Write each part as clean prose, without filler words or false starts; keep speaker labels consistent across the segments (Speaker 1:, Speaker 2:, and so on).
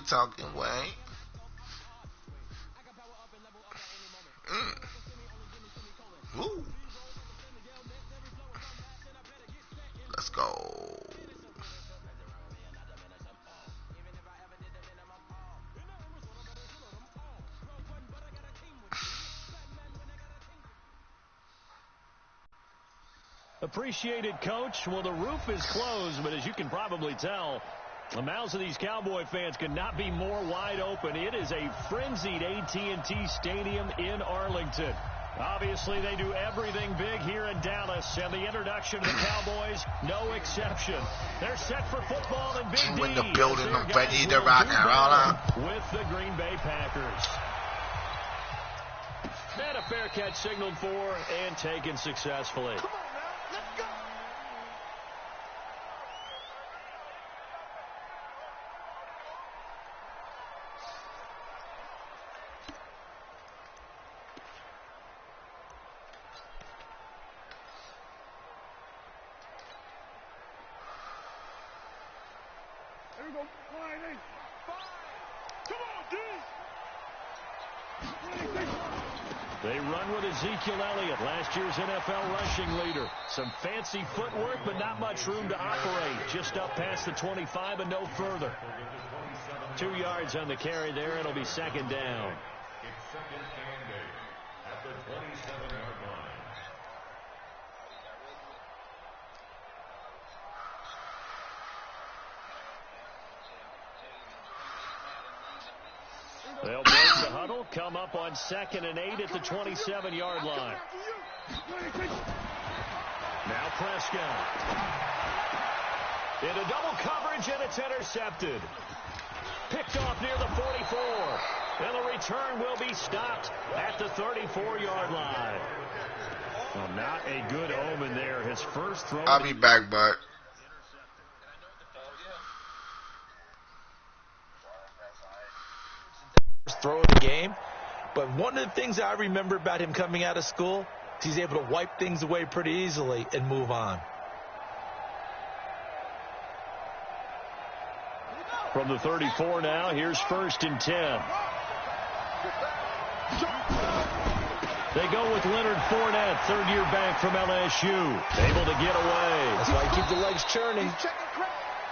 Speaker 1: talking, Wayne. Ooh. Let's go.
Speaker 2: Appreciated, Coach. Well, the roof is closed, but as you can probably tell, the mouths of these Cowboy fans could not be more wide open. It is a frenzied AT&T Stadium in Arlington. Obviously, they do everything big here in Dallas, and the introduction of the Cowboys, no exception. They're set for football in Big D.
Speaker 1: In the building, I'm ready to rock and roll
Speaker 2: with the Green Bay Packers. And a fair catch signaled for and taken successfully.
Speaker 3: Come on now, let's go. There we go. Fine. Come on, dude.
Speaker 2: They run with Ezekiel Elliott, last year's NFL rushing leader. Some fancy footwork, but not much room to operate. Just up past the 25 and no further. 2 yards on the carry there. It'll be second down.
Speaker 4: It's second and 8 at the 27-yard line.
Speaker 2: They'll break the huddle, come up on second and 8 at the 27-yard line. Now Prescott. Into double coverage, and it's intercepted. Picked off near the 44. And the return will be stopped at the 34-yard line. Well, not a good omen there. His first throw.
Speaker 1: I'll be back, bud.
Speaker 5: Throw of the game, but one of the things I remember about him coming out of school is he's able to wipe things away pretty easily and move on.
Speaker 2: From the 34 now, here's first and 10. They go with Leonard Fournette, third-year back from LSU, able to get away.
Speaker 5: That's why you keep the legs churning.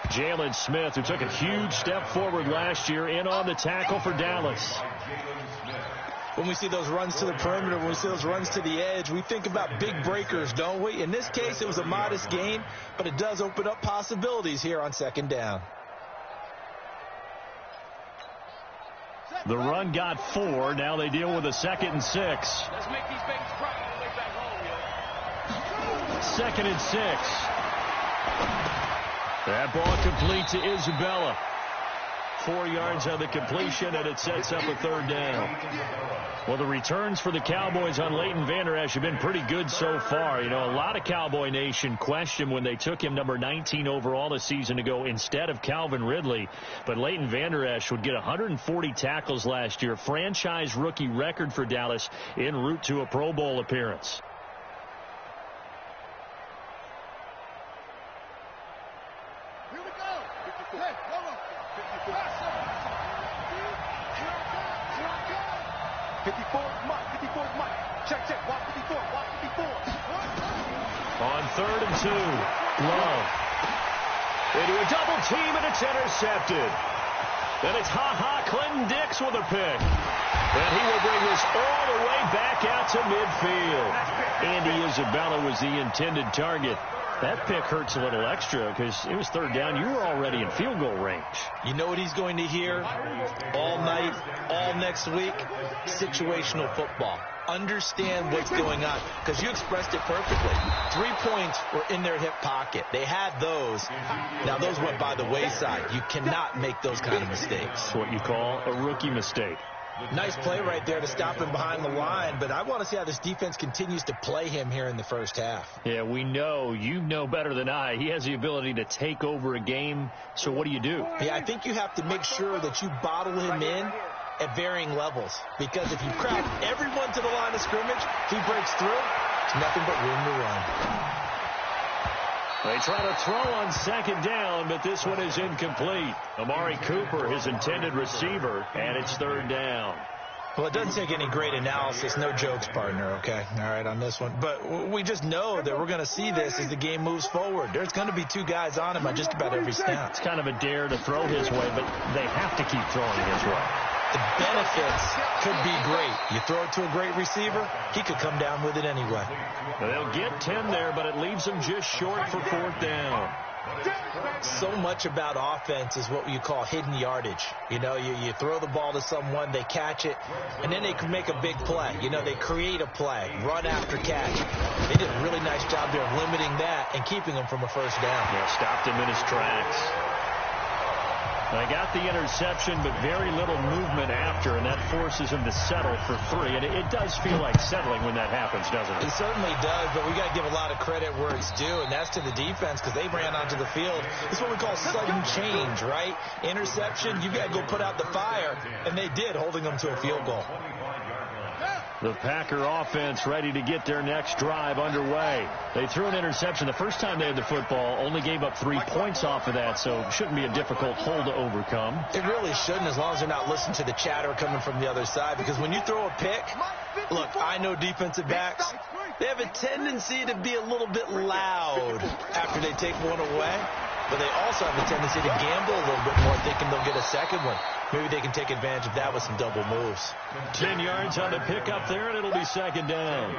Speaker 2: Jalen Smith, who took a huge step forward last year, in on the tackle for Dallas.
Speaker 5: When we see those runs to the perimeter, when we see those runs to the edge, we think about big breakers, don't we? In this case, it was a modest gain, but it does open up possibilities here on second down.
Speaker 2: The run got 4. Now they deal with a 2nd and 6.
Speaker 3: Let's make these babies cry on the way back home, yo.
Speaker 2: 2nd and 6. That ball complete to Isabella. 4 yards on the completion, and it sets up a third down. Well, the returns for the Cowboys on Leighton Vander Esch have been pretty good so far. You know, a lot of Cowboy Nation questioned when they took him number 19 overall a season ago instead of Calvin Ridley. But Leighton Vander Esch would get 140 tackles last year, franchise rookie record for Dallas, en route to a Pro Bowl appearance.
Speaker 3: Here we go. Hey, hold on. 54, Mike. 54, Mike. Check. Walk 54. Walk 54.
Speaker 2: On 3rd and 2, Love. Into a double team, and it's intercepted. Then it's Clinton Dix with a pick. And he will bring this all the way back out to midfield. Andy Isabella was the intended target. That pick hurts a little extra because it was 3rd down. You were already in field goal range.
Speaker 5: You know what he's going to hear all night, all next week? Situational football. Understand what's going on, because you expressed it perfectly. 3 points were in their hip pocket. They had those. Now, those went by the wayside. You cannot make those kind of mistakes.
Speaker 2: What you call a rookie mistake.
Speaker 5: Nice play right there to stop him behind the line, but I want to see how this defense continues to play him here in the first half.
Speaker 2: Yeah, we know. You know better than I. He has the ability to take over a game, so what do?
Speaker 5: Yeah, I think you have to make sure that you bottle him in at varying levels, because if you crowd everyone to the line of scrimmage, if he breaks through, it's nothing but room to run.
Speaker 2: They try to throw on second down, but this one is incomplete. Amari Cooper, his intended receiver, and it's third down.
Speaker 5: Well, it doesn't take any great analysis. No jokes, partner, okay? All right, on this one. But we just know that we're going to see this as the game moves forward. There's going to be two guys on him on just about every snap.
Speaker 2: It's kind of a dare to throw his way, but they have to keep throwing his way.
Speaker 5: The benefits could be great. You throw it to a great receiver, he could come down with it anyway.
Speaker 2: They'll get 10 there, but it leaves them just short for fourth down.
Speaker 5: So much about offense is what you call hidden yardage. You know, you throw the ball to someone, they catch it, and then they can make a big play. You know, they create a play, run after catch. They did a really nice job there of limiting that and keeping him from a first down.
Speaker 2: Yeah, stopped him in his tracks. They got the interception, but very little movement after, and that forces him to settle for 3. And it does feel like settling when that happens, doesn't it?
Speaker 5: It certainly does, but we got to give a lot of credit where it's due, and that's to the defense because they ran onto the field. It's what we call sudden change, right? Interception, you got to go put out the fire, and they did, holding them to a field goal.
Speaker 2: The Packer offense ready to get their next drive underway. They threw an interception the first time they had the football, only gave up 3 points off of that, so shouldn't be a difficult hole to overcome.
Speaker 5: It really shouldn't, as long as they're not listening to the chatter coming from the other side, because when you throw a pick, look, I know defensive backs, they have a tendency to be a little bit loud after they take one away, but they also have a tendency to gamble a little bit more, thinking they'll get a second one. Maybe they can take advantage of that with some double moves.
Speaker 2: 10 yards on the pickup there, and it'll be second down.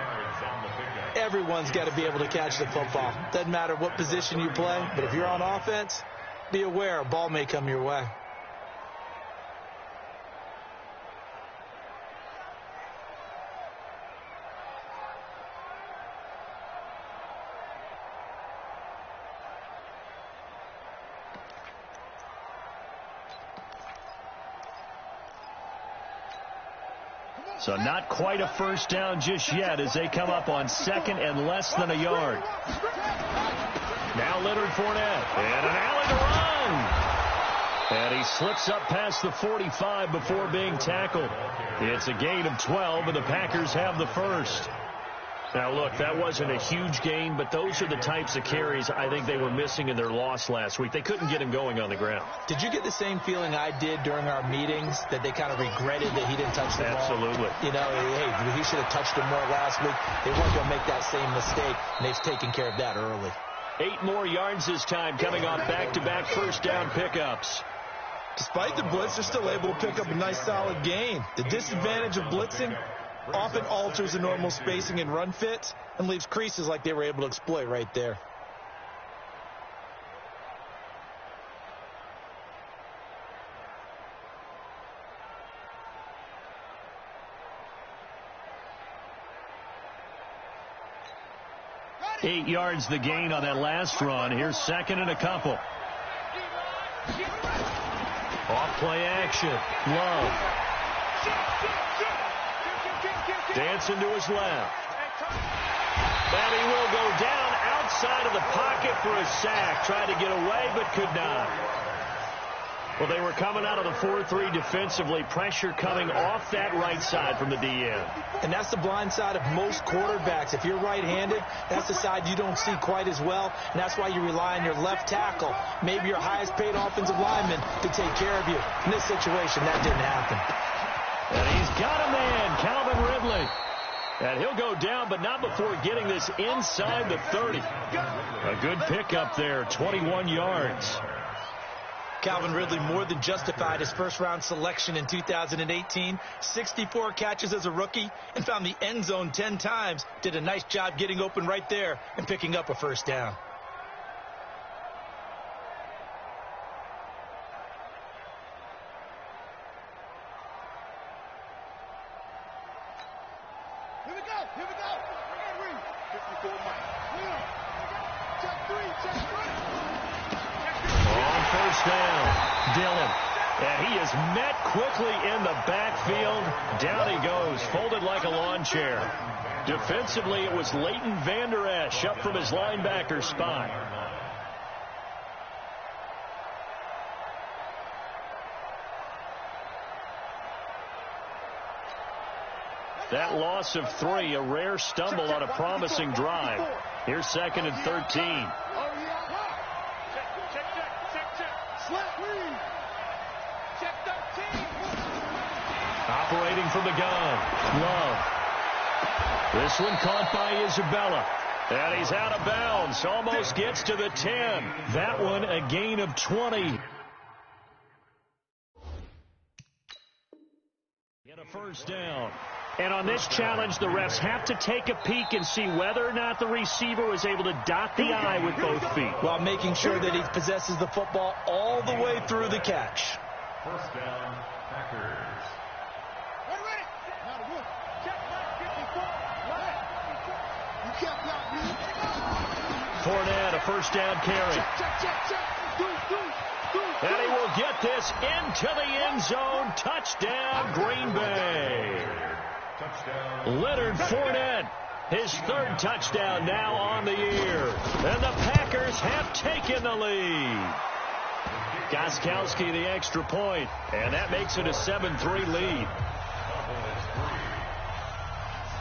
Speaker 5: Everyone's got to be able to catch the football. Doesn't matter what position you play, but if you're on offense, be aware a ball may come your way.
Speaker 2: So not quite a first down just yet as they come up on second and less than a yard. Now Leonard Fournette, and an alley to run. And he slips up past the 45 before being tackled. It's a gain of 12, and the Packers have the first. Now, look, that wasn't a huge gain, but those are the types of carries I think they were missing in their loss last week. They couldn't get him going on the ground.
Speaker 5: Did you get the same feeling I did during our meetings, that they kind of regretted that he didn't touch the ball?
Speaker 2: Absolutely.
Speaker 5: You know, hey, he should have touched him more last week. They weren't going to make that same mistake, and they've taken care of that early.
Speaker 2: 8 more yards this time, coming off back-to-back first down pickups.
Speaker 5: Despite the blitz, they're still able to pick up a nice, solid gain. The disadvantage of blitzing often alters the normal spacing and run fits and leaves creases like they were able to exploit right there.
Speaker 2: Eight yards the gain on that last run. Here's second and a couple. Off play action. Love. Dancing to his left. And he will go down outside of the pocket for a sack. Tried to get away, but could not. Well, they were coming out of the 4-3 defensively. Pressure coming off that right side from the DN.
Speaker 5: And that's the blind side of most quarterbacks. If you're right-handed, that's the side you don't see quite as well. And that's why you rely on your left tackle. Maybe your highest-paid offensive lineman to take care of you. In this situation, that didn't happen.
Speaker 2: And he's got a man, Calvin Ridley. And he'll go down, but not before getting this inside the 30. A good pickup there, 21 yards.
Speaker 5: Calvin Ridley more than justified his first-round selection in 2018. 64 catches as a rookie and found the end zone 10 times. Did a nice job getting open right there and picking up a first down.
Speaker 3: Here we go. Henry. 54 Mike. Check three.
Speaker 2: On first down, Dillon. And he is met quickly in the backfield. Down he goes, folded like a lawn chair. Defensively, it was Leighton Vander Esch up from his linebacker spot. That loss of 3, a rare stumble on a promising drive. Here's second and 13. Operating from the gun. Love. This one caught by Isabella. And he's out of bounds. Almost gets to the 10. That one a gain of 20. Get a first down. And on this challenge, the refs have to take a peek and see whether or not the receiver was able to dot the I with both feet,
Speaker 5: while making sure that he possesses the football all the way through the catch.
Speaker 4: First down, Packers.
Speaker 2: Fournette, a first down carry. And he will get this into the end zone. Touchdown, Green Bay. Leonard Fournette, his third touchdown now on the year. And the Packers have taken the lead. Gostkowski the extra point, and that makes it a 7-3 lead.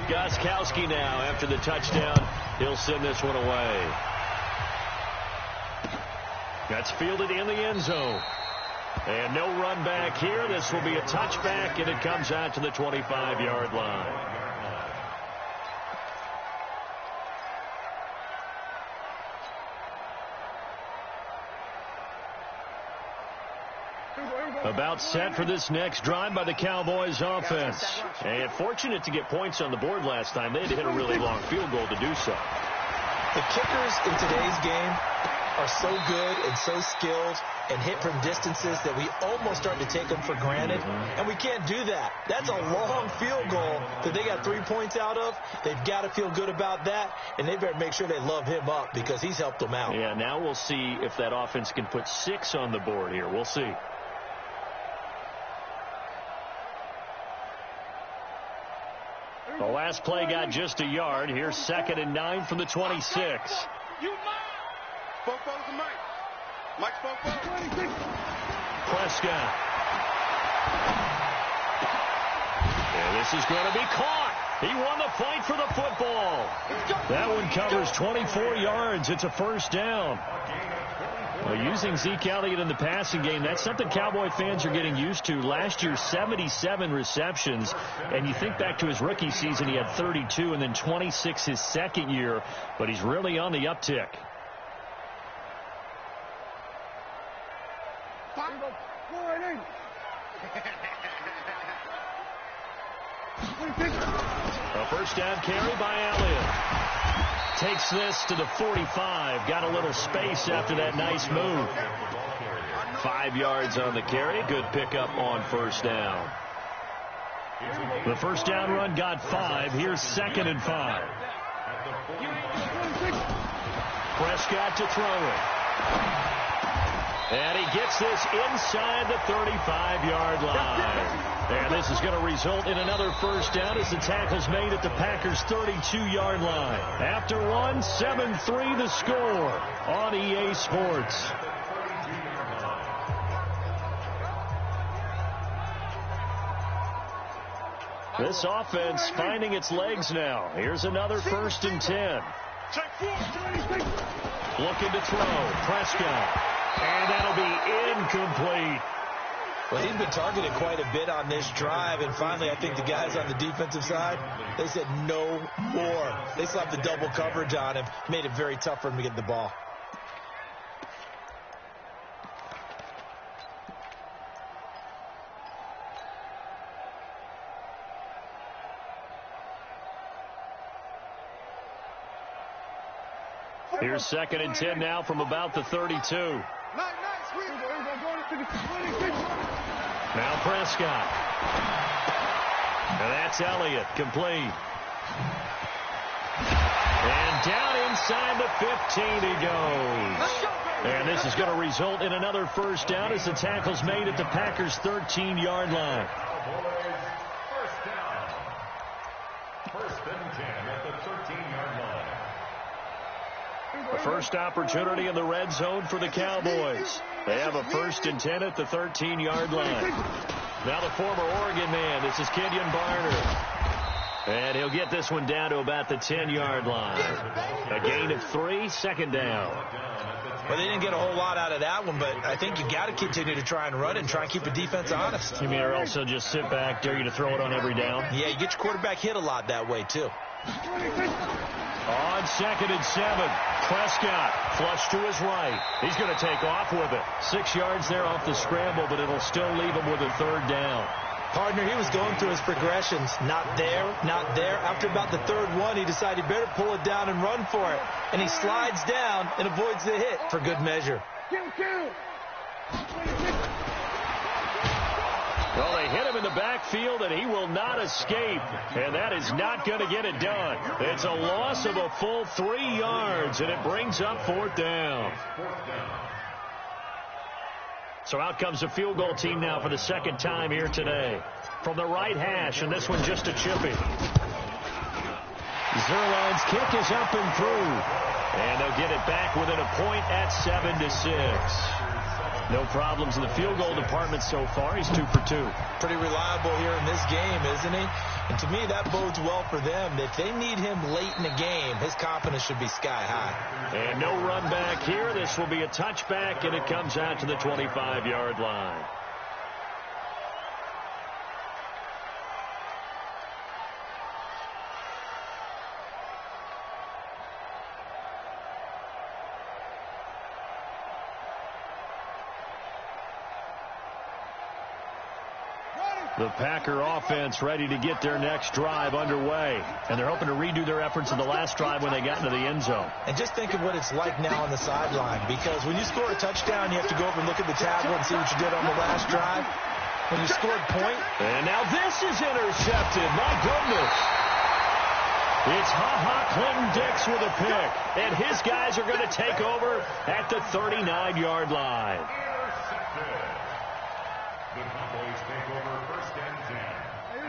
Speaker 2: Gostkowski now, after the touchdown, he'll send this one away. That's fielded in the end zone. And no run back here. This will be a touchback, and it comes out to the 25-yard line. About set for this next drive by the Cowboys offense. And fortunate to get points on the board last time. They had to hit a really long field goal to do so.
Speaker 5: The kickers in today's game are so good and so skilled and hit from distances that we almost start to take them for granted. And we can't do that. That's a long field goal that they got 3 points out of. They've got to feel good about that, and they better make sure they love him up because he's helped them out.
Speaker 2: Yeah, now we'll see if that offense can put 6 on the board here. We'll see. The last play got just a yard. Here's 2nd and 9 from the 26. Prescott. And this is going to be caught. He won the fight for the football. That one covers 24 yards. It's a first down. Well, using Zeke Elliott in the passing game, that's something Cowboy fans are getting used to. Last year, 77 receptions. And you think back to his rookie season, he had 32 and then 26 his second year. But he's really on the uptick. A first down carry by Elliott. Takes this to the 45. Got a little space after that nice move. 5 yards on the carry. Good pickup on first down. The first down run got 5. Here's 2nd and 5. Prescott to throw it. And he gets this inside the 35-yard line. And this is going to result in another first down as the tackle's made at the Packers' 32-yard line. After one, 7-3 the score on EA Sports. This offense finding its legs now. Here's another 1st and 10. Looking to throw. Prescott. And that'll be incomplete.
Speaker 5: Well, he's been targeted quite a bit on this drive, and finally I think the guys on the defensive side, they said no more. They slapped the double coverage on him, made it very tough for him to get the ball.
Speaker 2: Here's 2nd and 10 now from about the 32. Now Prescott. And that's Elliott, complete. And down inside the 15 he goes. And this is going to result in another first down as the tackle's made at the Packers' 13-yard line.
Speaker 4: First down. 1st and 10 at the 13-yard line.
Speaker 2: The first opportunity in the red zone for the Cowboys. They have a 1st and 10 at the 13-yard line. Now the former Oregon man, this is Kenyon Barner. And he'll get this one down to about the 10-yard line. A gain of 3, second down.
Speaker 5: Well, they didn't get a whole lot out of that one, but I think you got to continue to try and run it and try and keep the defense honest.
Speaker 2: You mean or also just sit back, dare you to throw it on every down?
Speaker 5: Yeah, you get your quarterback hit a lot that way, too.
Speaker 2: On 2nd and 7, Prescott flush to his right. He's going to take off with it. 6 yards there off the scramble, but it'll still leave him with a 3rd down.
Speaker 5: Partner, he was going through his progressions. Not there, not there. After about the 3rd one, he decided he better pull it down and run for it. And he slides down and avoids the hit for good measure.
Speaker 2: Well, they hit him in the backfield, and he will not escape. And that is not going to get it done. It's a loss of a full 3 yards, and it brings up 4th down. So out comes the field goal team now for the 2nd time here today. From the right hash, and this one just a chippy. Zerline's kick is up and through. And they'll get it back within a point at 7-6. No problems in the field goal department so far. He's 2 for 2.
Speaker 5: Pretty reliable here in this game, isn't he? And to me, that bodes well for them. If they need him late in the game, his confidence should be sky high.
Speaker 2: And no run back here. This will be a touchback, and it comes out to the 25-yard line. The Packer offense ready to get their next drive underway. And they're hoping to redo their efforts in the last drive when they got into the end zone.
Speaker 5: And just think of what it's like now on the sideline. Because when you score a touchdown, you have to go over and look at the tablet and see what you did on the last drive. When you scored point.
Speaker 2: And now this is intercepted. My goodness. It's Clinton-Dix with a pick. And his guys are going to take over at the 39-yard line.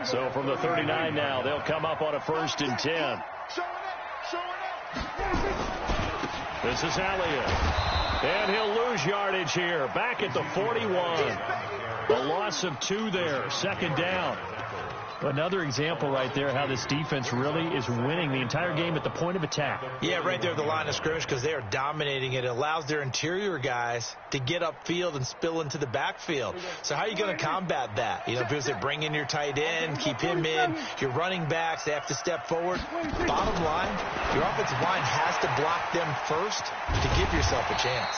Speaker 2: So from the 39 now, they'll come up on a 1st and 10. This is Elliott. And he'll lose yardage here. Back at the 41. A loss of 2 there. 2nd down. Another example right there how this defense really is winning the entire game at the point of attack.
Speaker 5: Yeah, right there at the line of scrimmage because they are dominating it. It allows their interior guys to get upfield and spill into the backfield. So how are you going to combat that? You know, because they bring in your tight end, keep him in, your running backs, they have to step forward. Bottom line, your offensive line has to block them first to give yourself a chance.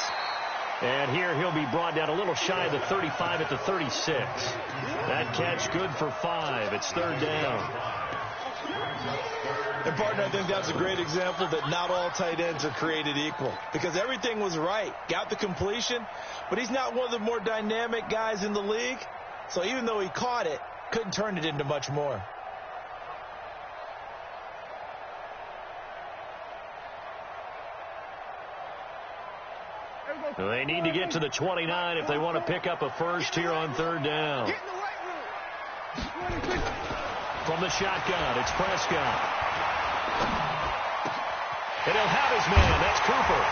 Speaker 2: And here he'll be brought down a little shy of the 35 at the 36. That catch good for 5. It's 3rd down.
Speaker 5: And, partner, I think that's a great example that not all tight ends are created equal. Because everything was right. Got the completion, but he's not one of the more dynamic guys in the league. So even though he caught it, couldn't turn it into much more.
Speaker 2: They need to get to the 29 if they want to pick up a 1st here on 3rd down. From the shotgun, it's Prescott. And he'll have his man. That's Cooper.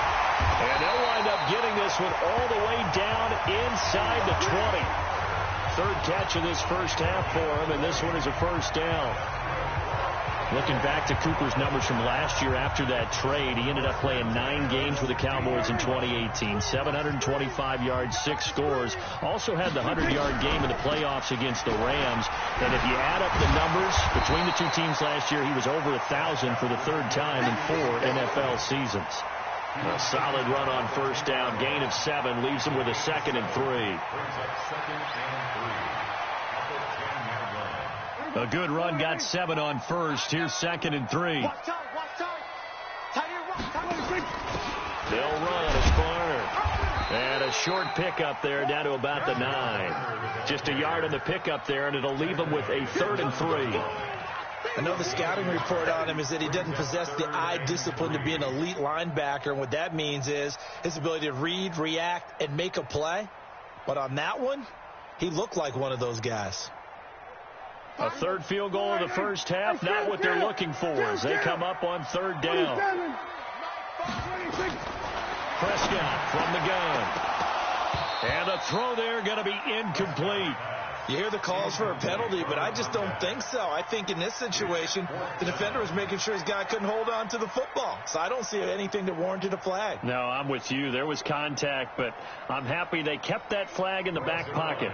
Speaker 2: And they'll wind up getting this one all the way down inside the 20. 3rd catch of this 1st half for him, and this one is a 1st down. Looking back to Cooper's numbers from last year after that trade, he ended up playing 9 games with the Cowboys in 2018. 725 yards, 6 scores. Also had the 100-yard game in the playoffs against the Rams. And if you add up the numbers between the 2 teams last year, he was over 1,000 for the 3rd time in 4 NFL seasons. A solid run on 1st down. Gain of 7 leaves him with a 2nd and 3. A good run, got 7 on 1st. Here's 2nd and 3. They'll run. It's Barner. And a short pickup there down to about the 9. Just a yard on the pickup there, and it'll leave him with a 3rd and 3.
Speaker 5: I know the scouting report on him is that he doesn't possess the eye discipline to be an elite linebacker. And what that means is his ability to read, react, and make a play. But on that one, he looked like one of those guys.
Speaker 2: A 3rd field goal of the 1st half, not what they're looking for as they come up on 3rd down. Prescott from the gun. And the throw there going to be incomplete.
Speaker 5: You hear the calls for a penalty, but I just don't think so. I think in this situation, the defender was making sure his guy couldn't hold on to the football. So I don't see anything that warranted a flag.
Speaker 2: No, I'm with you. There was contact, but I'm happy they kept that flag in the back pocket.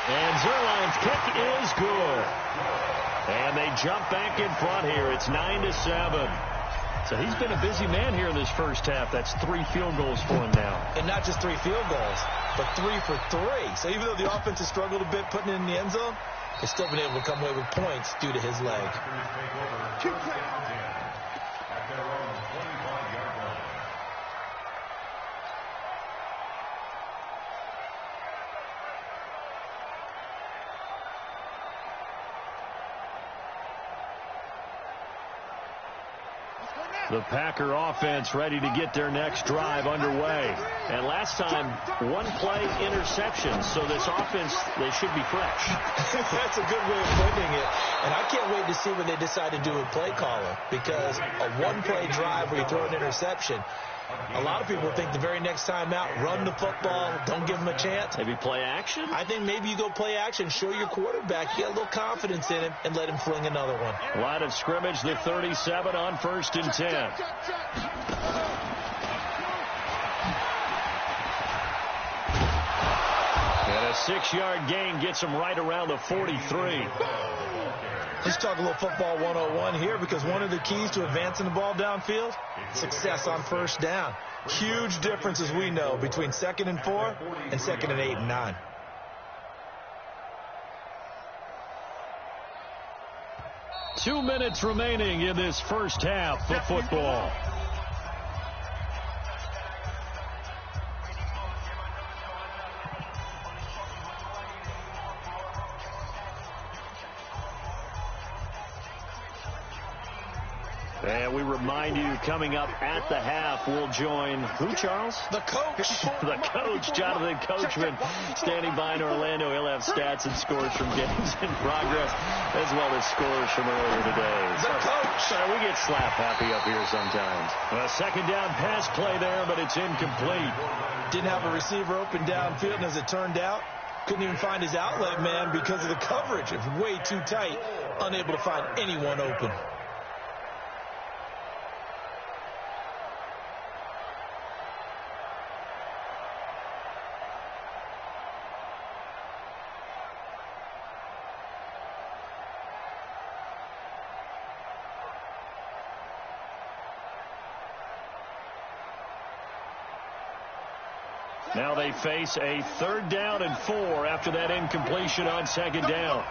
Speaker 2: And Zerline's kick is good. And they jump back in front here. It's 9-7. So he's been a busy man here in this first half. That's 3 field goals for him now.
Speaker 5: And not just 3 field goals, but 3 for 3. So even though the offense has struggled a bit putting it in the end zone, they've still been able to come away with points due to his leg.
Speaker 2: The Packer offense ready to get their next drive underway. And last time, 1-play interception. So this offense, they should be fresh.
Speaker 5: That's a good way of putting it. And I can't wait to see what they decide to do with play caller. Because a 1-play drive where you throw an interception, a lot of people think the very next time out, run the football, don't give them a chance.
Speaker 2: Maybe play action?
Speaker 5: I think maybe you go play action, show your quarterback, get a little confidence in him, and let him fling another one.
Speaker 2: Line of scrimmage, the 37 on 1st and 10. And a 6-yard gain gets him right around the 43.
Speaker 5: Let's talk a little football 101 here, because one of the keys to advancing the ball downfield, success on first down. Huge difference, as we know, between 2nd and 4 and 2nd and 8 and 9.
Speaker 2: Two minutes remaining in this first half of football. And we remind you, coming up at the half, we'll join who, Charles?
Speaker 5: The coach.
Speaker 2: The coach, Jonathan Coachman, standing by in Orlando. He'll have stats and scores from games in progress, as well as scores from earlier today.
Speaker 5: The coach.
Speaker 2: Sorry, we get slap happy up here sometimes. A 2nd down pass play there, but it's incomplete.
Speaker 5: Didn't have a receiver open downfield, and as it turned out, couldn't even find his outlet man because of the coverage. It was way too tight, unable to find anyone open.
Speaker 2: Now they face a 3rd down and 4 after that incompletion on 2nd down.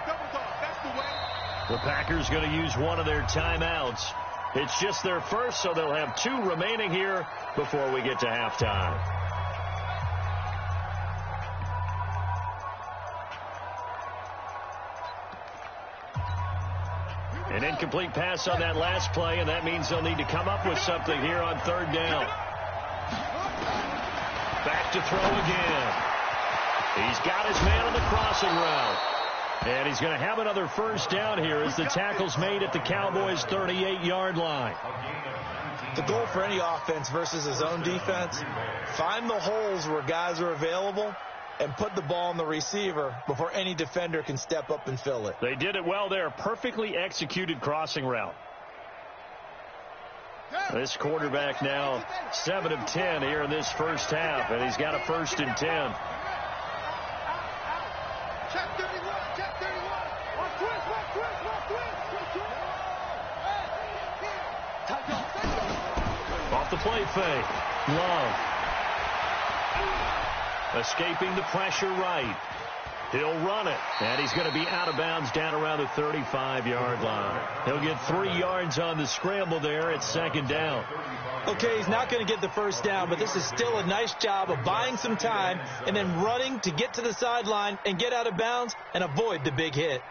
Speaker 2: The Packers going to use one of their timeouts. It's just their first, so they'll have 2 remaining here before we get to halftime. An incomplete pass on that last play, and that means they'll need to come up with something here on 3rd down. Back to throw again. He's got his man on the crossing route. And he's going to have another first down here as the tackle's made at the Cowboys' 38-yard line.
Speaker 5: The goal for any offense versus his own defense, find the holes where guys are available and put the ball on the receiver before any defender can step up and fill it.
Speaker 2: They did it well there. Perfectly executed crossing route. This quarterback now 7 of 10 here in this first half, and he's got a 1st and 10. Off the play fake. Love. Escaping the pressure right. He'll run it, and he's going to be out of bounds down around the 35-yard line. He'll get 3 yards on the scramble there at 2nd down.
Speaker 5: Okay, he's not going to get the first down, but this is still a nice job of buying some time and then running to get to the sideline and get out of bounds and avoid the big hit.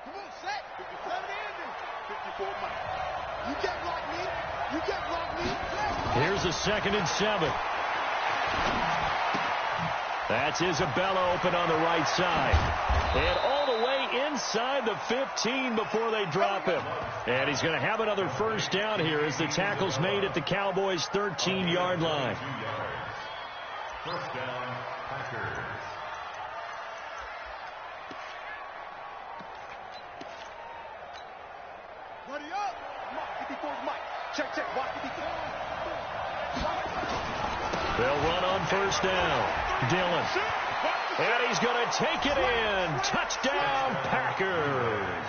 Speaker 3: Come on, set. 57 ending. 54 Mike. You can't block me. You can't block me.
Speaker 2: Here's a 2nd and 7. That's Isabella open on the right side. And all the way inside the 15 before they drop him. And he's going to have another first down here as the tackle's made at the Cowboys' 13-yard line.
Speaker 4: First down, Packers.
Speaker 3: Buddy up. Mike, 54 Mike. Check. Watch 54.
Speaker 2: They'll run on first down. Dillon. And he's going to take it in. Touchdown, Packers.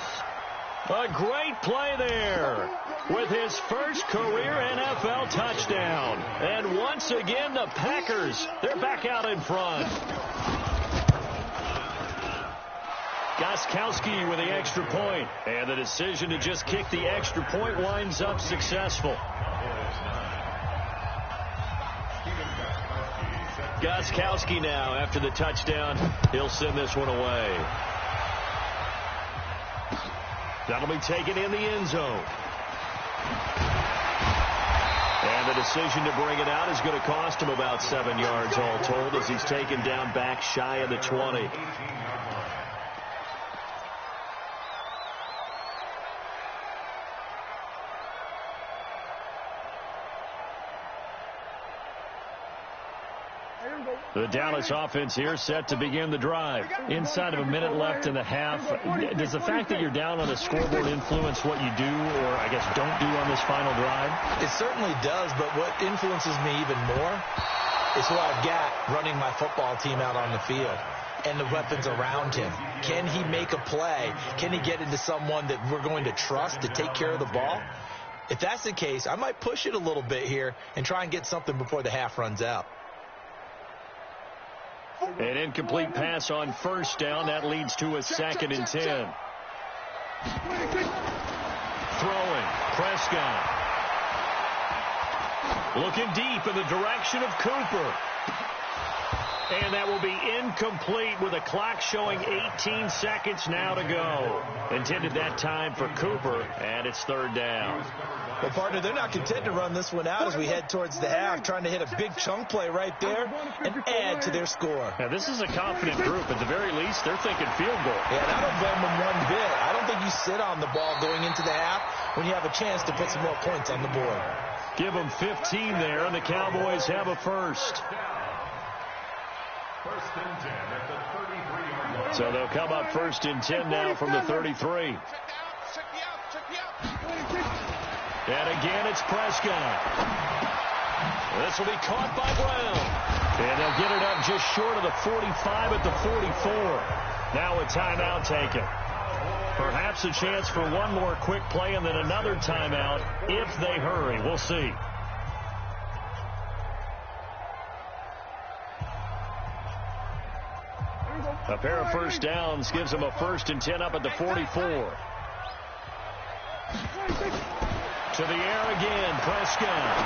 Speaker 2: A great play there with his first career NFL touchdown. And once again, the Packers, they're back out in front. Gostkowski with the extra point. And the decision to just kick the extra point winds up successful. Gostkowski now, after the touchdown, he'll send this one away. That'll be taken in the end zone. And the decision to bring it out is going to cost him about 7 yards all told as he's taken down back shy of the 20. The Dallas offense here set to begin the drive. Inside of a minute left in the half. Does the fact that you're down on the scoreboard influence what you do or, I guess, don't do on this final drive?
Speaker 5: It certainly does, but what influences me even more is what I've got running my football team out on the field and the weapons around him. Can he make a play? Can he get into someone that we're going to trust to take care of the ball? If that's the case, I might push it a little bit here and try and get something before the half runs out.
Speaker 2: An incomplete pass on first down. That leads to a 2nd and 10. Throwing. Prescott. Looking deep in the direction of Cooper. And that will be incomplete with a clock showing 18 seconds now to go. Intended that time for Cooper, and it's 3rd down.
Speaker 5: Well, partner, they're not content to run this one out as we head towards the half, trying to hit a big chunk play right there and add to their score.
Speaker 2: Now, this is a confident group. At the very least, they're thinking field goal.
Speaker 5: Yeah, and I don't blame them one bit. I don't think you sit on the ball going into the half when you have a chance to put some more points on the board.
Speaker 2: Give them 15 there, and the Cowboys have a first.
Speaker 4: First and 10 at the 33-yard line.
Speaker 2: So they'll come up 1st and 10 now from the 33. And again, it's Prescott. This will be caught by Brown. And they'll get it up just short of the 45 at the 44. Now a timeout taken. Perhaps a chance for one more quick play and then another timeout if they hurry. We'll see. A pair of first downs gives them a 1st and 10 up at the 44. To the air again, Prescott.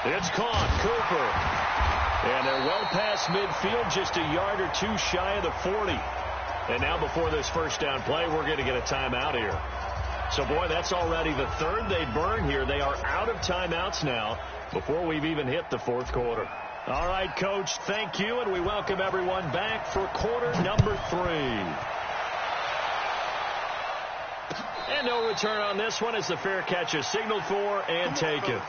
Speaker 2: It's caught, Cooper. And they're well past midfield, just a yard or two shy of the 40. And now before this first down play, we're going to get a timeout here. So, boy, that's already the 3rd they burn here. They are out of timeouts now before we've even hit the 4th quarter. All right, Coach, thank you, and we welcome everyone back for quarter number 3. And no return on this one as the fair catch is signaled for and taken.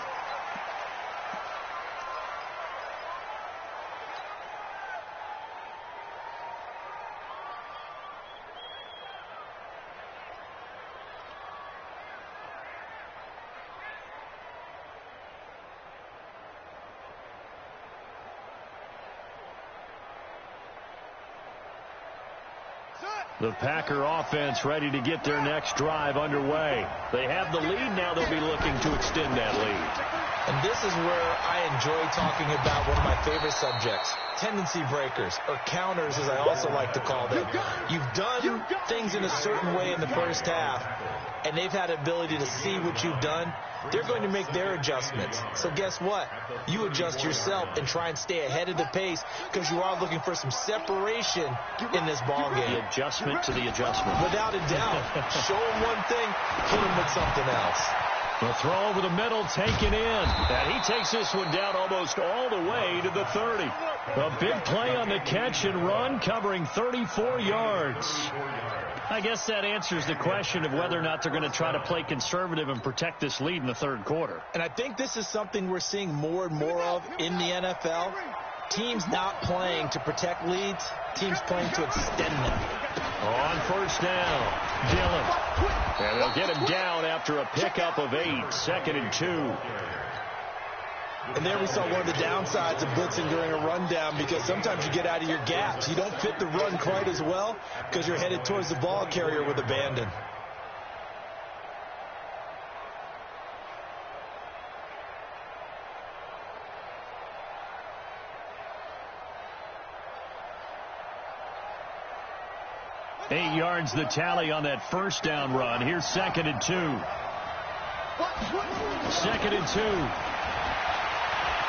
Speaker 2: The Packer offense ready to get their next drive underway. They have the lead now. They'll be looking to extend that lead.
Speaker 5: And this is where I enjoy talking about one of my favorite subjects, tendency breakers, or counters as I also like to call them. You've done things in a certain way in the first half, and they've had ability to see what you've done. They're going to make their adjustments. So guess what? You adjust yourself and try and stay ahead of the pace because you are looking for some separation in this ball game.
Speaker 2: The adjustment to the adjustment.
Speaker 5: Without a doubt. Show them one thing, hit them with something else.
Speaker 2: The throw over the middle taken in. And he takes this one down almost all the way to the 30. A big play on the catch and run, covering 34 yards. I guess that answers the question of whether or not they're going to try to play conservative and protect this lead in the third quarter.
Speaker 5: And I think this is something we're seeing more and more of in the NFL. Teams not playing to protect leads, teams playing to extend them.
Speaker 2: On first down, Dillon. And they'll get him down after a pickup of 8, 2nd and 2.
Speaker 5: And there we saw one of the downsides of blitzing during a rundown because sometimes you get out of your gaps. You don't fit the run quite as well because you're headed towards the ball carrier with abandon.
Speaker 2: Eight yards the tally on that first down run. Here's 2nd and 2. 2nd and 2.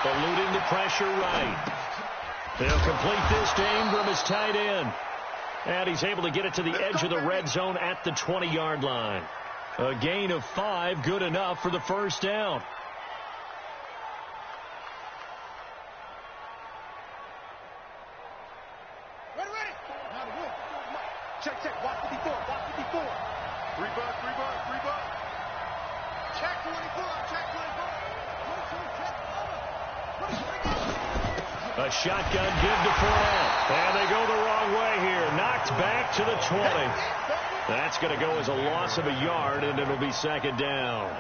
Speaker 2: Eluding the pressure right. They'll complete this to Ingram as tight end. And he's able to get it to the edge of the red zone at the 20-yard line. A gain of 5, good enough for the first down.
Speaker 3: Ready. Check. Watch 54. Three buck. Check 24.
Speaker 2: A shotgun give to Fournette. And they go the wrong way here. Knocked back to the 20. That's going to go as a loss of a yard, and it'll be 2nd down.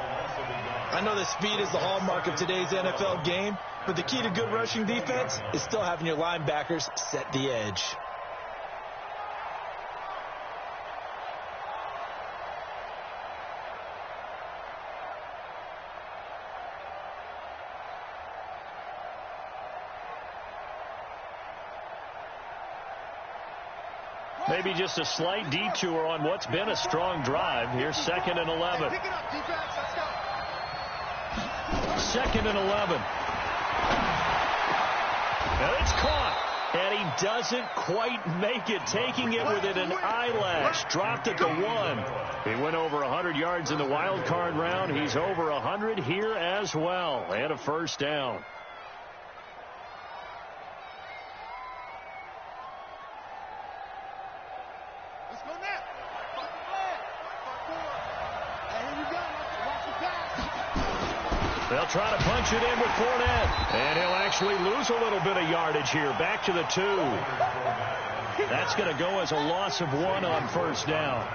Speaker 5: I know that speed is the hallmark of today's NFL game, but the key to good rushing defense is still having your linebackers set the edge.
Speaker 2: Maybe just a slight detour on what's been a strong drive. Here's 2nd and 11.
Speaker 3: Pick it up, defense. Let's go.
Speaker 2: 2nd and 11. Now it's caught. And he doesn't quite make it, taking it within an eyelash. Dropped at the 1. He went over 100 yards in the wild card round. He's over 100 here as well. And a first down. They'll try to punch it in with Fournette. And he'll actually lose a little bit of yardage here. Back to the 2. That's going to go as a loss of 1 on first down.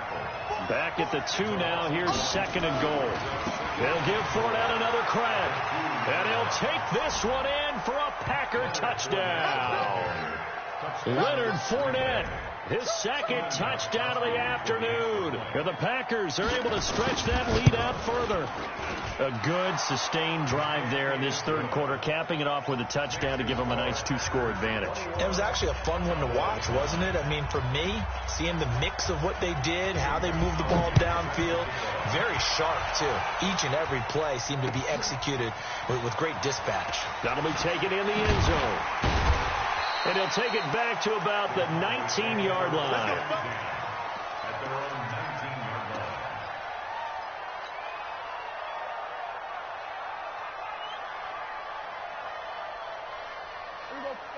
Speaker 2: Back at the 2 now. Here's 2nd and goal. They'll give Fournette another crack. And he'll take this one in for a Packer touchdown. Leonard Fournette. His 2nd touchdown of the afternoon. And the Packers are able to stretch that lead out further. A good, sustained drive there in this third quarter, capping it off with a touchdown to give them a nice 2-score advantage.
Speaker 5: It was actually a fun one to watch, wasn't it? I mean, for me, seeing the mix of what they did, how they moved the ball downfield, very sharp, too. Each and every play seemed to be executed with great dispatch.
Speaker 2: That'll be taken in the end zone. And he'll take it back to about the 19-yard line.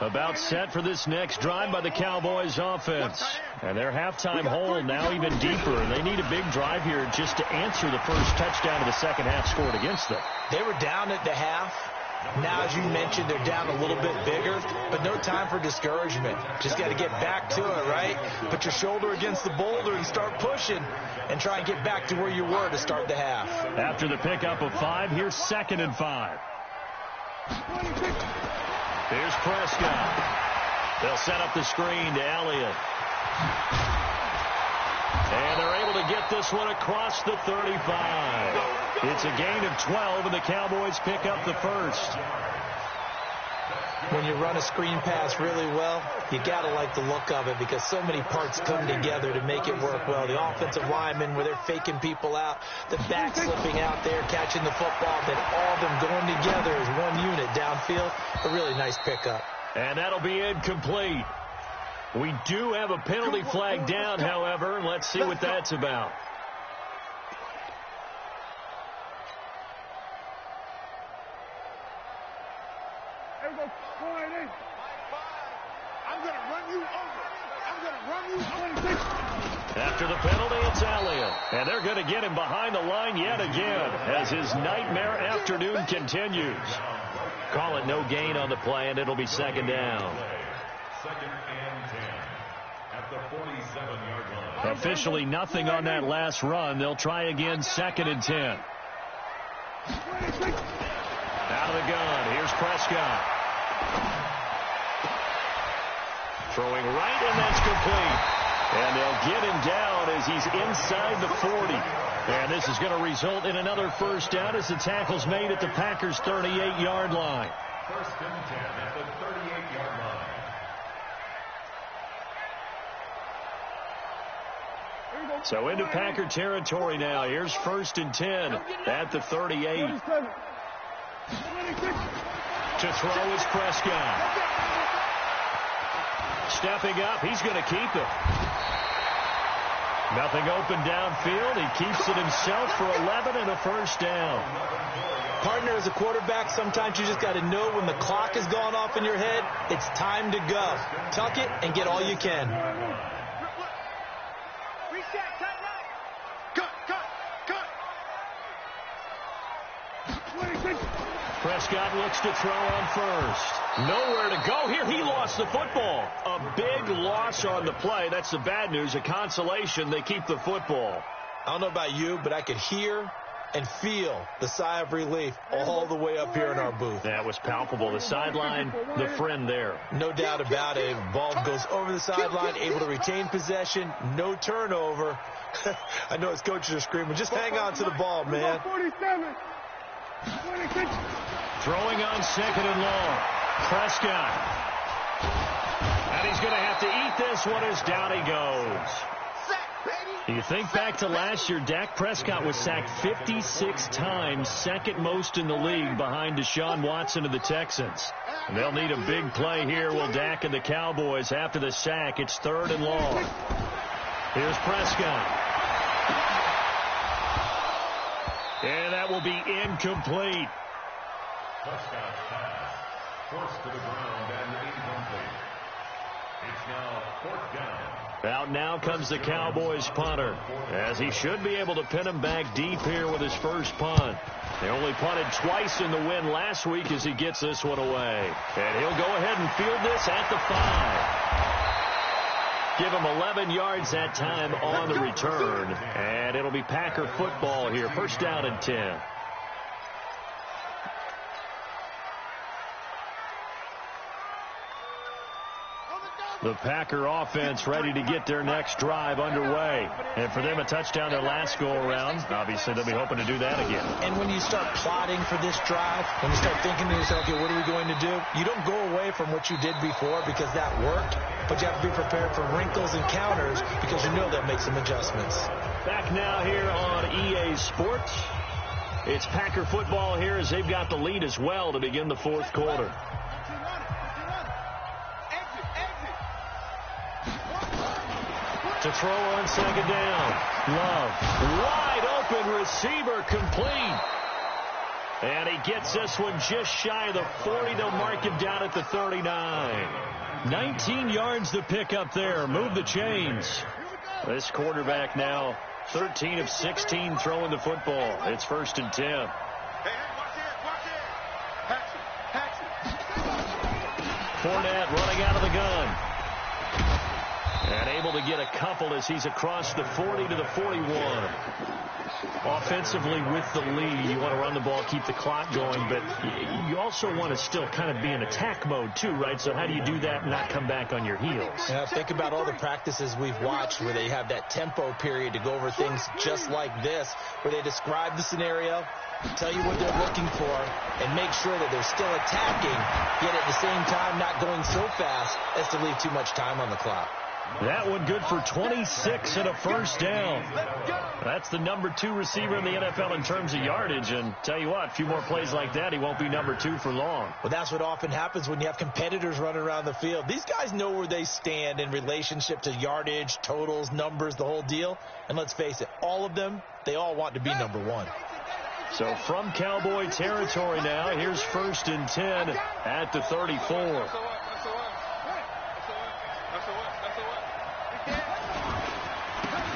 Speaker 2: About set for this next drive by the Cowboys offense. And their halftime hole now even deeper. They need a big drive here just to answer the first touchdown of the second half scored against them.
Speaker 5: They were down at the half. Now, as you mentioned, they're down a little bit bigger, but no time for discouragement. Just got to get back to it, right? Put your shoulder against the boulder and start pushing and try and get back to where you were to start the half.
Speaker 2: After the pickup of 5, here's 2nd and 5. Here's Prescott. They'll set up the screen to Elliott. And they're able to get get this one across the 35. It's a gain of 12, and the Cowboys pick up the first.
Speaker 5: When you run a screen pass really well, you got to like the look of it because so many parts come together to make it work well. The offensive linemen, where they're faking people out, the back slipping out there, catching the football, then all of them going together as one unit downfield. A really nice pickup.
Speaker 2: And that'll be incomplete. We do have a penalty flag down, however. Let's see what that's about. After the penalty, it's Elliott. And they're going to get him behind the line yet again as his nightmare afternoon continues. Call it no gain on the play, and it'll be second down.
Speaker 4: Second and 10 at the 47-yard line.
Speaker 2: Officially nothing on that last run. They'll try again, second and 10. Out of the gun, here's Prescott. Throwing right, and that's complete. And they'll get him down as he's inside the 40. And this is going to result in another first down as the tackle's made at the Packers' 38-yard line.
Speaker 4: First and 10 at the 38-yard line.
Speaker 2: So into Packer territory now. Here's first and 10 at the 38. To throw is Prescott. Stepping up, he's going to keep it. Nothing open downfield. He keeps it himself for 11 and a first down.
Speaker 5: Partner, as a quarterback, sometimes you just got to know when the clock has gone off in your head, it's time to go. Tuck it and get all you can.
Speaker 3: Reset, tighten up. Cut.
Speaker 2: Prescott looks to throw on first. Nowhere to go here. He lost the football. A big loss on the play. That's the bad news. A consolation, they keep the football.
Speaker 5: I don't know about you, but I could hear and feel the sigh of relief all the way up here in our booth.
Speaker 2: That was palpable. The sideline, the friend there.
Speaker 5: No doubt about it. Ball goes over the sideline, able to retain possession, no turnover. I know his coaches are screaming, just hang on to the ball, man.
Speaker 3: 47. 26.
Speaker 2: Throwing on second and long. Prescott. And he's going to have to eat this one as down he goes. You think back to last year, Dak Prescott was sacked 56 times, second most in the league behind Deshaun Watson of the Texans. And they'll need a big play here, will Dak and the Cowboys after the sack. It's third and long. Here's Prescott. And that will be incomplete.
Speaker 4: Prescott's pass forced to the ground and incomplete. It's now fourth down.
Speaker 2: Out now comes the Cowboys punter, as he should be able to pin him back deep here with his first punt. They only punted twice in the win last week as he gets this one away. And he'll go ahead and field this at the 5. Give him 11 yards that time on the return. And it'll be Packer football here. First down and 10. The Packer offense ready to get their next drive underway. And for them, a touchdown their last go-around. Obviously, they'll be hoping to do that again.
Speaker 5: And when you start plotting for this drive, when you start thinking to yourself, okay, what are we going to do? You don't go away from what you did before because that worked, but you have to be prepared for wrinkles and counters because you know they'll make some adjustments.
Speaker 2: Back now here on EA Sports. It's Packer football here as they've got the lead as well to begin the fourth quarter. To throw on second down. Love. Wide open receiver complete. And he gets this one just shy of the 40. They'll mark him down at the 39. 19 yards to pick up there. Move the chains. This quarterback now 13 of 16 throwing the football. It's first and 10. Fournette running out of the gun. And able to get a couple as he's across the 40 to the 41. Offensively with the lead, you want to run the ball, keep the clock going, but you also want to still kind of be in attack mode too, right? So how do you do that and not come back on your heels?
Speaker 5: Yeah, think about all the practices we've watched where they have that tempo period to go over things just like this, where they describe the scenario, tell you what they're looking for, and make sure that they're still attacking, yet at the same time not going so fast as to leave too much time on the clock.
Speaker 2: That one good for 26 and a first down. That's the number 2 receiver in the NFL in terms of yardage. And tell you what, a few more plays like that, he won't be number 2 for long.
Speaker 5: Well, that's what often happens when you have competitors running around the field. These guys know where they stand in relationship to yardage, totals, numbers, the whole deal. And let's face it, all of them, they all want to be number 1.
Speaker 2: So from Cowboy territory now, here's 1st and 10 at the 34.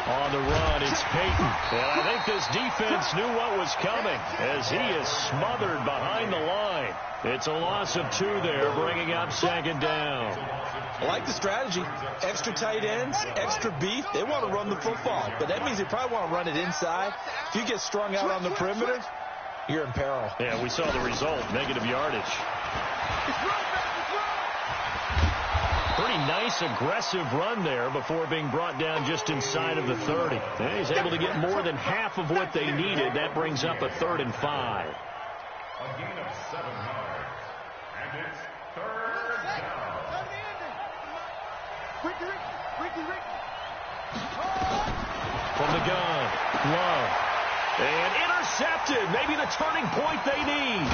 Speaker 2: On the run, it's Peyton. And I think this defense knew what was coming as he is smothered behind the line. It's a loss of 2 there, bringing up 2nd down.
Speaker 5: I like the strategy. Extra tight ends, extra beef. They want to run the football, but that means they probably want to run it inside. If you get strung out on the perimeter, you're in peril.
Speaker 2: Yeah, we saw the result, negative yardage. Pretty nice, aggressive run there before being brought down just inside of the 30. And he's able to get more than half of what they needed. That brings up a 3rd and 5.
Speaker 4: A gain of 7 yards. And it's 3rd down.
Speaker 2: From the gun, Love. And intercepted. Maybe the turning point they need.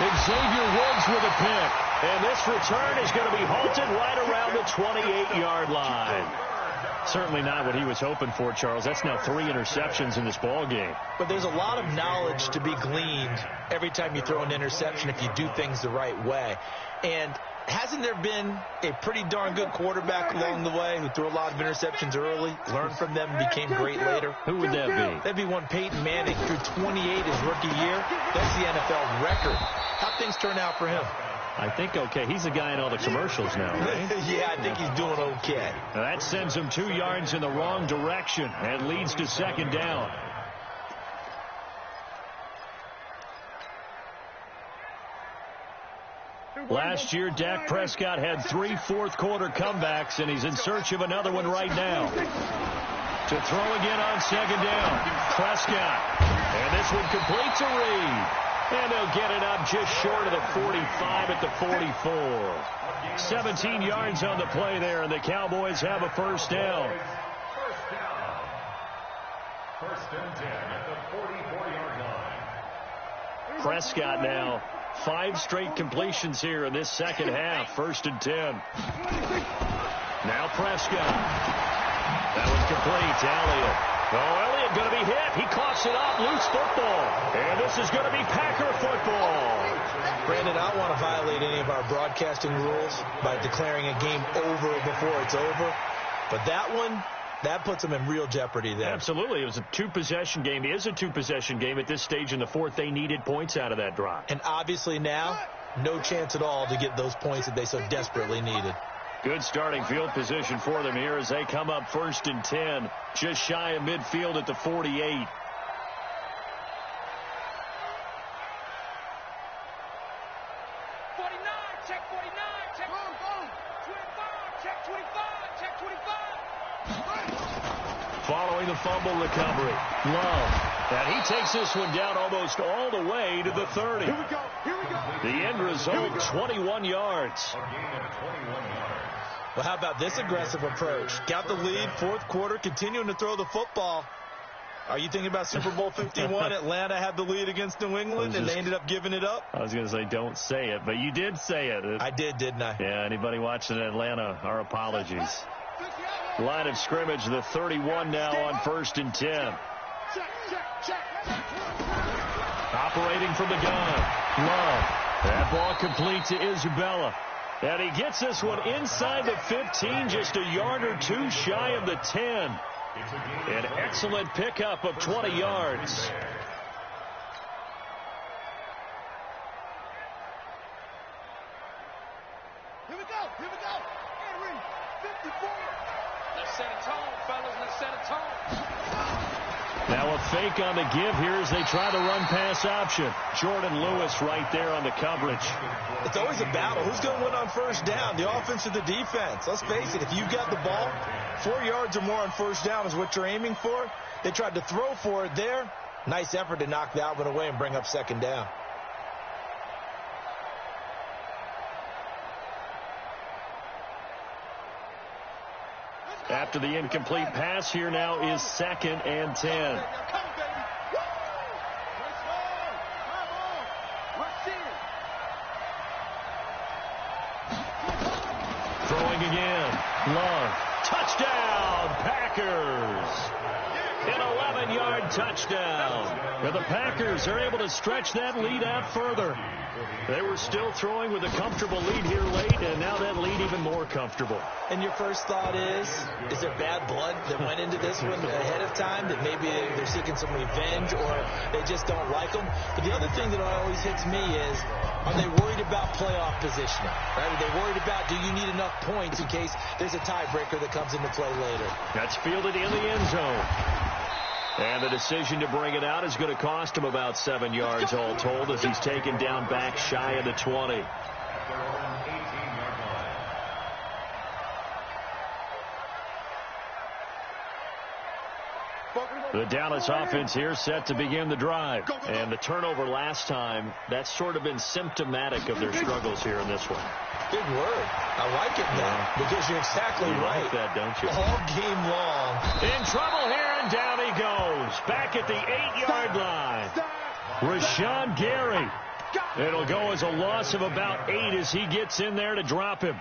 Speaker 2: Xavier Woods with a pick. And this return is going to be halted right around the 28-yard line. Certainly not what he was hoping for, Charles. That's now 3 interceptions in this ball game.
Speaker 5: But there's a lot of knowledge to be gleaned every time you throw an interception if you do things the right way. And hasn't there been a pretty darn good quarterback along the way who threw a lot of interceptions early, learned from them, and became great later?
Speaker 2: Who would that be?
Speaker 5: That'd be one Peyton Manning threw 28 his rookie year. That's the NFL record. How'd things turn out for him?
Speaker 2: I think okay. He's the guy in all the commercials now, right?
Speaker 5: Yeah, I think he's doing okay.
Speaker 2: Now that sends him 2 yards in the wrong direction and leads to 2nd down. Last year, Dak Prescott had 3 fourth-quarter comebacks, and he's in search of another one right now. To throw again on 2nd down, Prescott. And this one completes a read. And they'll get it up just short of the 45 at the 44. 17 yards on the play there, and the Cowboys have a first down.
Speaker 4: First down. 1st and 10 at the 44-yard line.
Speaker 2: Prescott now 5 straight completions here in this second half. 1st and 10. Now Prescott. That one's complete. Elliott. Oh, Elliott going to be hit. He coughs it up. Loose football. And this is going to be Packer football.
Speaker 5: Brandon, I don't want to violate any of our broadcasting rules by declaring a game over before it's over. But that one, that puts them in real jeopardy there.
Speaker 2: Absolutely. It was a 2-possession game. It is a 2-possession game at this stage in the 4th. They needed points out of that drive.
Speaker 5: And obviously now, no chance at all to get those points that they so desperately needed.
Speaker 2: Good starting field position for them here as they come up 1st and 10, just shy of midfield at the 48.
Speaker 3: 49, check 49, check 25, check 25, check 25.
Speaker 2: Following the fumble recovery, Love. And he takes this one down almost all the way to the 30.
Speaker 3: Here we go.
Speaker 2: The end result, 21 yards.
Speaker 4: A gain of 21 yards.
Speaker 5: Well, how about this aggressive approach? Got the lead, 4th quarter, continuing to throw the football. Are you thinking about Super Bowl 51? Atlanta had the lead against New England, and they ended up giving it up?
Speaker 2: I was going to say, don't say it, but you did say it.
Speaker 5: I did, didn't I?
Speaker 2: Yeah, anybody watching Atlanta, our apologies. Line of scrimmage, the 31 now on 1st and 10. Operating from the gun. Love. That ball complete to Isabella. And he gets this one inside the 15, just a yard or 2 shy of the 10. An excellent pickup of 20 yards.
Speaker 3: Here we go. Henry, 54.
Speaker 2: Now a fake on the give here as they try the run-pass option. Jordan Lewis right there on the coverage.
Speaker 5: It's always a battle. Who's going to win on first down, the offense or the defense? Let's face it, if you've got the ball, 4 yards or more on first down is what you're aiming for. They tried to throw for it there. Nice effort to knock that one away and bring up second down.
Speaker 2: After the incomplete pass, here now is 2nd and 10. Throwing again. Love. Touchdown, Packers. An 11-yard touchdown. And the Packers are able to stretch that lead out further. They were still throwing with a comfortable lead here late, and now that lead even more comfortable.
Speaker 5: And your first thought is there bad blood that went into this one ahead of time, that maybe they're seeking some revenge or they just don't like them? But the other thing that always hits me is, are they worried about playoff positioning? Right? Are they worried about, do you need enough points in case there's a tiebreaker that comes into play later?
Speaker 2: That's fielded in the end zone. And the decision to bring it out is going to cost him about 7 yards all told as he's taken down back shy of the 20. The Dallas offense here set to begin the drive. And the turnover last time, that's sort of been symptomatic of their struggles here in this one.
Speaker 5: Big word. I like it now because you're exactly right.
Speaker 2: Like that, don't you?
Speaker 5: All game long.
Speaker 2: In trouble here, and down he goes. Back at the 8-yard line. Rashawn Gary. It'll go as a loss of about 8 as he gets in there to drop him.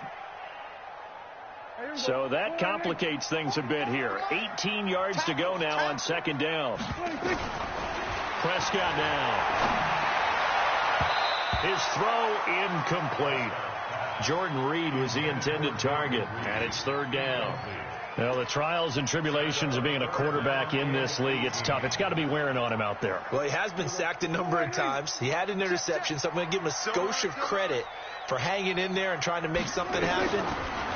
Speaker 2: So that complicates things a bit here. 18 yards to go now on 2nd down. Prescott now. His throw incomplete. Jordan Reed was the intended target, and it's 3rd down. Well, the trials and tribulations of being a quarterback in this league, it's tough. It's got to be wearing on him out there.
Speaker 5: Well, he has been sacked a number of times. He had an interception, so I'm going to give him a skosh of credit for hanging in there and trying to make something happen,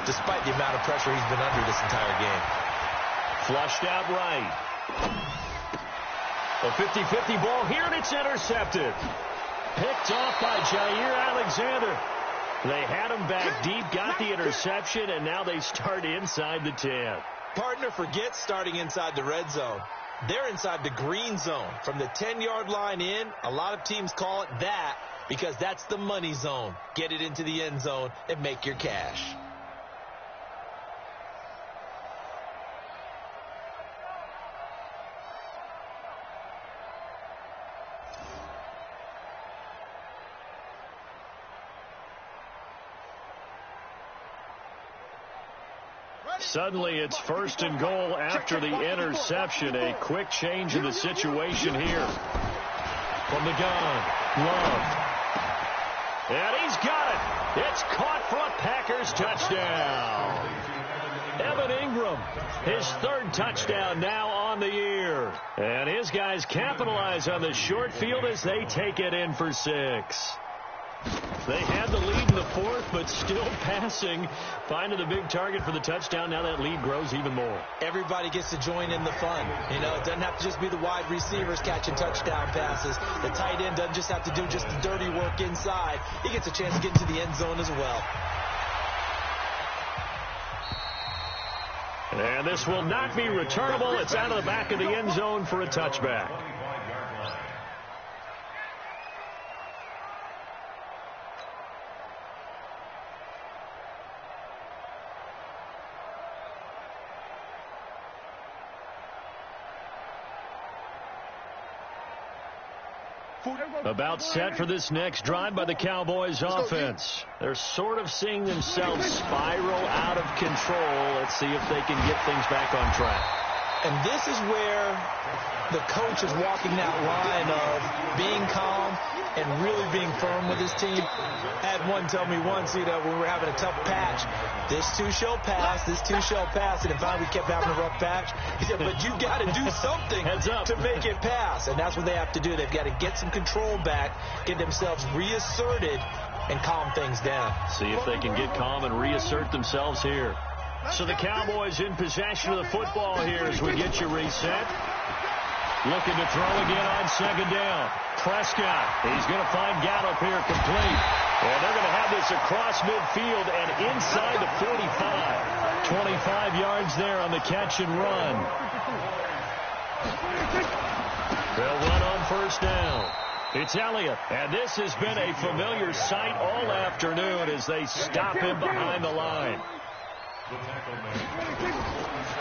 Speaker 5: despite the amount of pressure he's been under this entire game.
Speaker 2: Flushed out right. A 50-50 ball here, and it's intercepted. Picked off by Jair Alexander. They had him back deep, got the interception, and now they start inside the 10.
Speaker 5: Partner, forget starting inside the red zone. They're inside the green zone. From the 10-yard line in, a lot of teams call it that because that's the money zone. Get it into the end zone and make your cash.
Speaker 2: Suddenly it's 1st and goal after the interception. A quick change in the situation here. From the gun, Love. And he's got it. It's caught for a Packers touchdown. Evan Ingram, his 3rd touchdown now on the year. And his guys capitalize on the short field as they take it in for 6. They had the lead in the 4th, but still passing. Finding the big target for the touchdown. Now that lead grows even more.
Speaker 5: Everybody gets to join in the fun. You know, it doesn't have to just be the wide receivers catching touchdown passes. The tight end doesn't just have to do just the dirty work inside. He gets a chance to get into the end zone as well.
Speaker 2: And this will not be returnable. It's out of the back of the end zone for a touchback. About set for this next drive by the Cowboys offense. They're sort of seeing themselves spiral out of control. Let's see if they can get things back on track.
Speaker 5: And this is where the coach is walking that line of being calm and really being firm with his team. I had one tell me once, you know, when we were having a tough patch, this too shall pass, this too shall pass. And in fact, we kept having a rough patch. He said, but you got to do something to make it pass. And that's what they have to do. They've got to get some control back, get themselves reasserted, and calm things down.
Speaker 2: See if they can get calm and reassert themselves here. So the Cowboys in possession of the football here as we get you reset. Looking to throw again on second down. Prescott, he's going to find Gallup here complete. And they're going to have this across midfield and inside the 45. 25 yards there on the catch and run. They'll run on first down. It's Elliott, and this has been a familiar sight all afternoon as they stop him behind the line.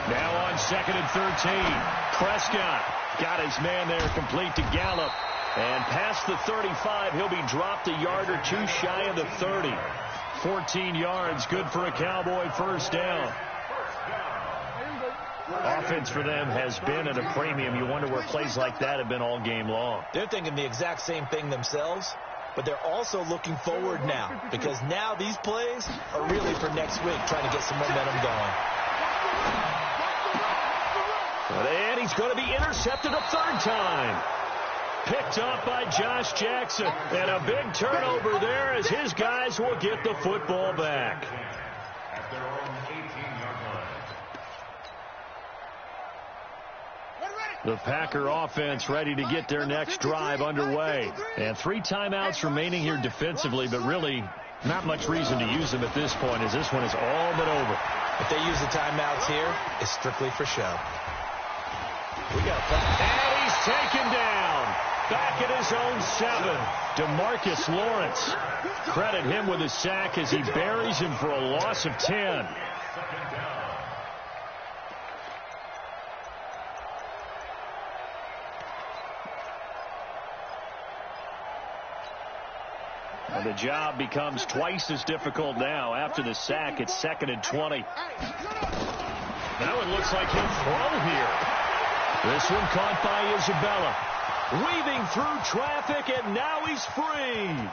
Speaker 2: Now on second and 13. Prescott got his man there complete to Gallup. And past the 35, he'll be dropped a yard or two shy of the 30. 14 yards, good for a Cowboy first down. Offense for them has been at a premium. You wonder where plays like that have been all game long.
Speaker 5: They're thinking the exact same thing themselves, but they're also looking forward now, because now these plays are really for next week, trying to get some momentum going.
Speaker 2: And he's going to be intercepted a third time. Picked up by Josh Jackson. And a big turnover there as his guys will get the football back.
Speaker 4: At their own 18-yard line.
Speaker 2: The Packer offense ready to get their next drive underway. And 3 timeouts remaining here defensively, but really not much reason to use them at this point, as this one is all but over.
Speaker 5: If they use the timeouts here, it's strictly for show.
Speaker 2: We got a play. And he's taken down. Back at his own 7. DeMarcus Lawrence. Credit him with a sack as he buries him for a loss of 10. And the job becomes twice as difficult now. After the sack, it's 2nd and 20. That one looks like he'll throw here. This one caught by Isabella. Weaving through traffic, and now he's free.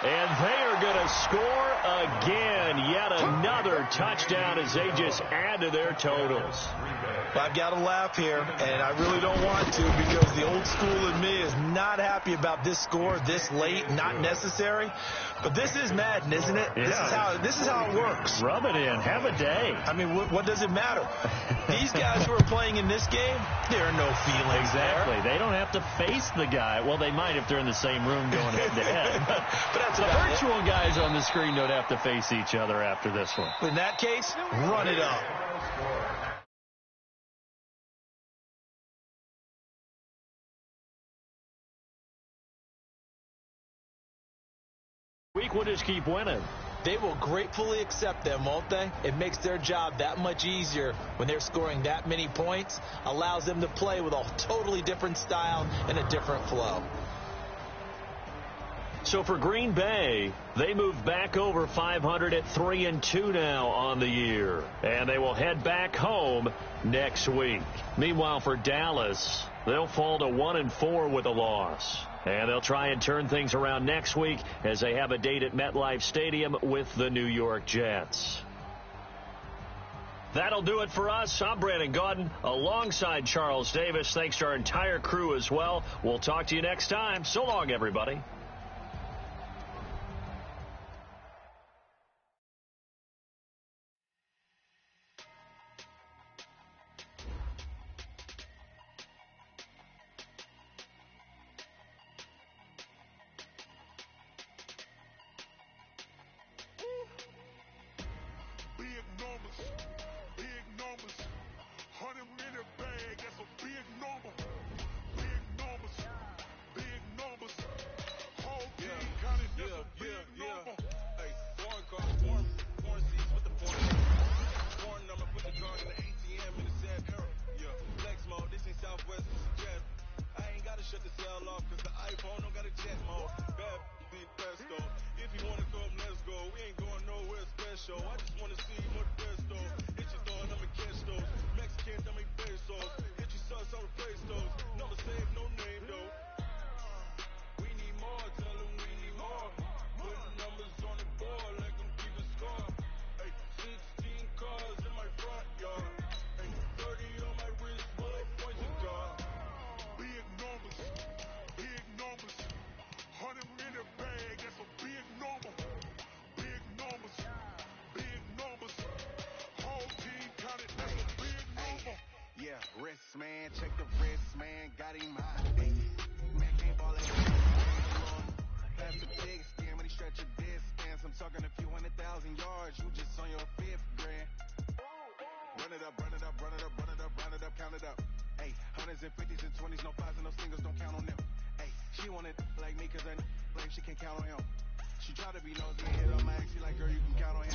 Speaker 2: And they are going to score again. Yet another touchdown as they just add to their totals.
Speaker 5: I've got to laugh here, and I really don't want to, because the old school in me is not happy about this score this late, not necessary. But this is Madden, isn't it?
Speaker 2: Yeah.
Speaker 5: This is how it works.
Speaker 2: Rub it in. Have a day.
Speaker 5: I mean, what does it matter? These guys who are playing in this game, there are no feelings
Speaker 2: Exactly.
Speaker 5: there.
Speaker 2: They don't have to face the guy. Well, they might if they're in the same room going head-to-head.
Speaker 5: But that's
Speaker 2: the virtual guys on the screen don't have to face each other after this one.
Speaker 5: In that case, run it up.
Speaker 2: Week will just keep winning.
Speaker 5: They will gratefully accept them, won't they? It makes their job that much easier when they're scoring that many points, allows them to play with a totally different style and a different flow.
Speaker 2: So for Green Bay, they move back over 500 at 3-2 now on the year. And they will head back home next week. Meanwhile, for Dallas, they'll fall to 1-4 with a loss. And they'll try and turn things around next week as they have a date at MetLife Stadium with the New York Jets. That'll do it for us. I'm Brandon Gaudin alongside Charles Davis. Thanks to our entire crew as well. We'll talk to you next time. So long, everybody.
Speaker 3: the wrist, man, got him hot. Ay, man, can't ball like pass the big skin, but he stretch your distance. I'm talking a few 100,000 yards, you just on your 5th grand. Run it up, run it up, run it up, run it up, run it up, count it up. Ay, hundreds and 50s and 20s, no 5s and no singles, don't count on them. Ay, she want it like me, cause I like she can count on him. She try to be nosy and hit on my ex, she like, girl, you can count on him.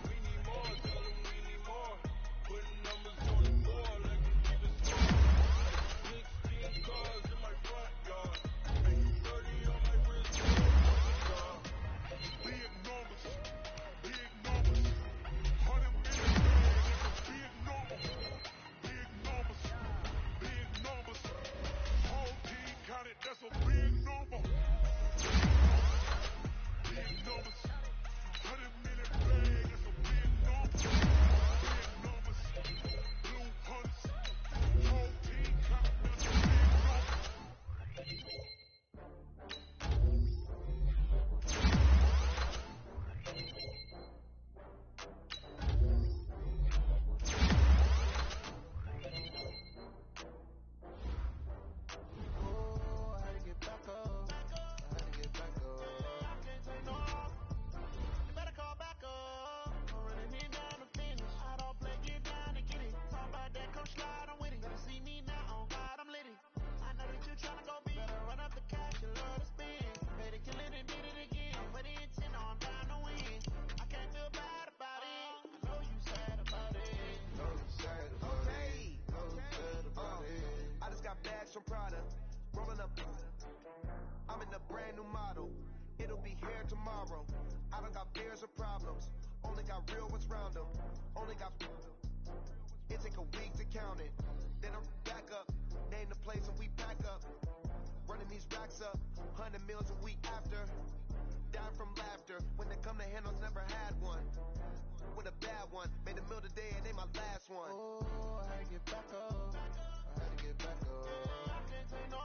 Speaker 3: We need more, tell them we need more. Putting numbers on the board, like we keep it score. 16 cars in my front yard. 30 on my wrist, big numbers, big numbers. 100 million bags, big numbers, big numbers, big numbers. Whole team counted, that's a big number. Big numbers, 100 million bags, that's a big number. Big numbers, blue hunts. Whole team counted, that's a big number. From Prada, rolling up. I'm in a brand new model. It'll be here tomorrow. I don't got fears or problems. Only got real ones round them. Only got. It take a week to count it. Then I'm back up. Name the place and we pack up. Running these racks up. 100 meals a week after. Die from laughter. When they come to handles, never had one. With a bad one. Made a meal today and they my last one. Oh, I had to get back up. I had to get back up. No,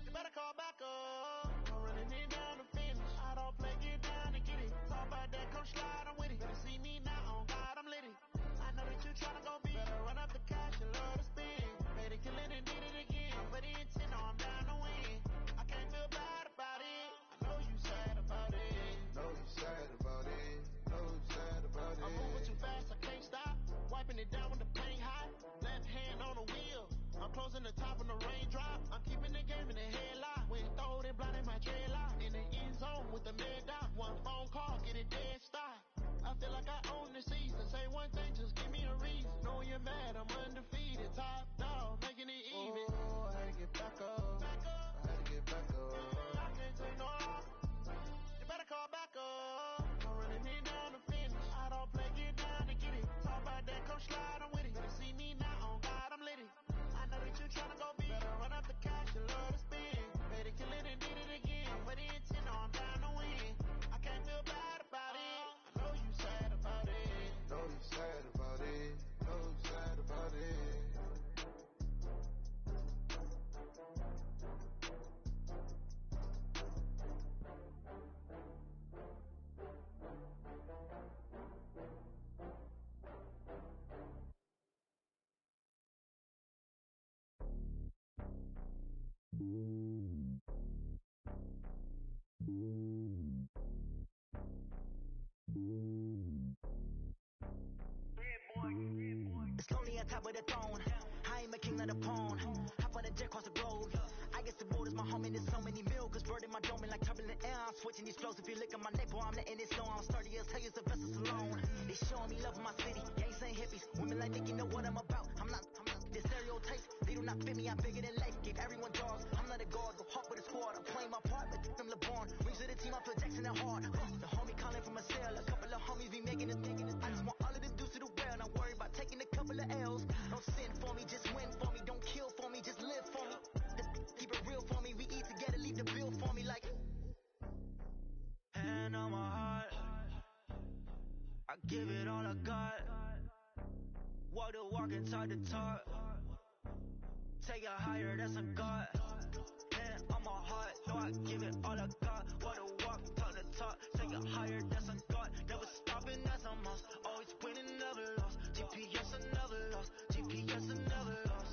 Speaker 3: you better call back up. I'm running it down to finish. I don't play, get down and get it. Talk about that, come slide, I'm with it. Better see me now, on God, I'm litty. I know that you tryna go big. Better run up the cash and love to spin. Made it, kill it, and did it again. But it intent, no, I'm down to win. I can't feel bad about it. I know you sad about it. Know you sad about it. Know you sad about it. I'm moving too fast, I can't stop. Wiping it down with the paint hot. Left hand on the wheel. I'm closing the top when the raindrop. I'm keeping the game in the headlock. When throwed and blinded my dreadlock. In the end zone with the mad dot. One phone call, get it dead stop. I feel like I own the season. Say one thing, just give me a reason. Know you're mad, I'm undefeated. Top dog, making it even. Oh, I had to get back up. I had to get back up. I can't take no off. You better call back up. I'm running it down to finish. I don't play, get down and get it. Talk about that, come slide, I'm with it. Better see me now, on God, I'm litty. I know that you tryna go big. Better run up the cash and love to spin. Made it, kill it, and did it again. But the intent, no, I'm down to win. I can't feel bad about it. I know you sad about it. Know you sad about it. Know you sad about it.
Speaker 6: It's lonely on top of the throne. I am a king of the pawn. Hop on the jet across the globe. I guess the road is my home and there's so many mil. Cause bird in my dome and like turbulent air. I'm switching these flows. If you look at my neck, boy, I'm letting it slow. I'm sturdy as hell, as the vessels alone. They showing me love in my city. Gangs ain't hippies. Women like Nicky know what I'm about. I'm not the stereotypes. They do not fit me. I'm bigger than life. Give everyone dogs. I'm not a guard. Go hawk with a squad. I'm playing my part, but them LeBron. Rings of the team, I feel Jackson and hard. The homie calling from a cell. A couple of homies be making it. I just want all of them dudes to the well. Not worry about taking a couple of L's. Don't sin for me, just win for me. Don't kill for me, just live for me. Just keep it real for me. We eat together, leave the bill for me like. Hand on my heart, I give it all I got. Walk the walk and talk the talk. Take it higher, that's a God. Hand on my heart, no, I give it all I got. Walk the walk, talk the talk. Take it higher, that's a God. Never stopping, that's a must. Always winning, never lost. GPS, I never lost. GPS, I never lost.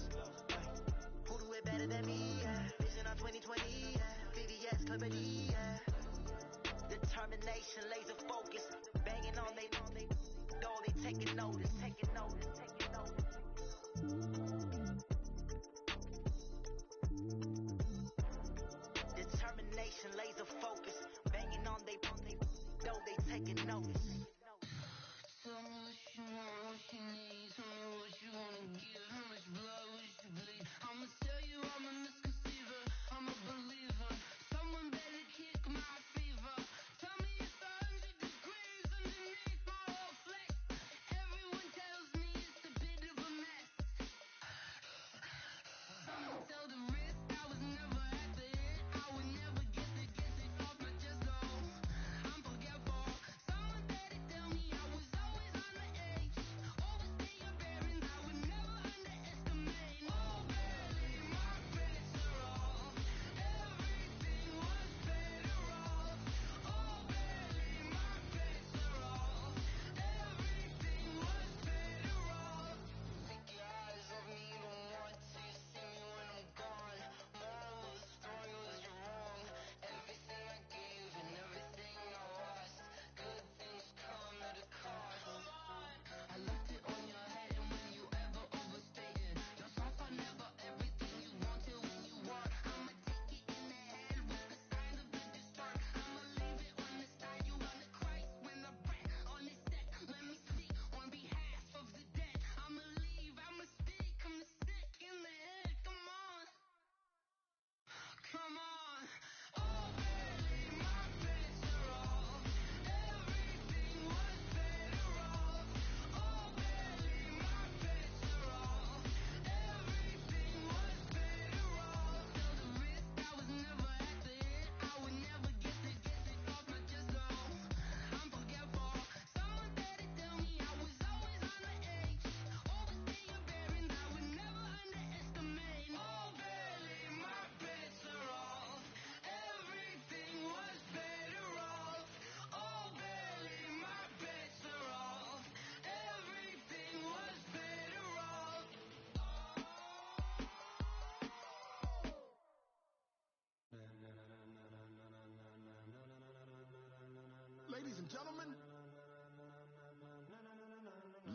Speaker 7: gentlemen,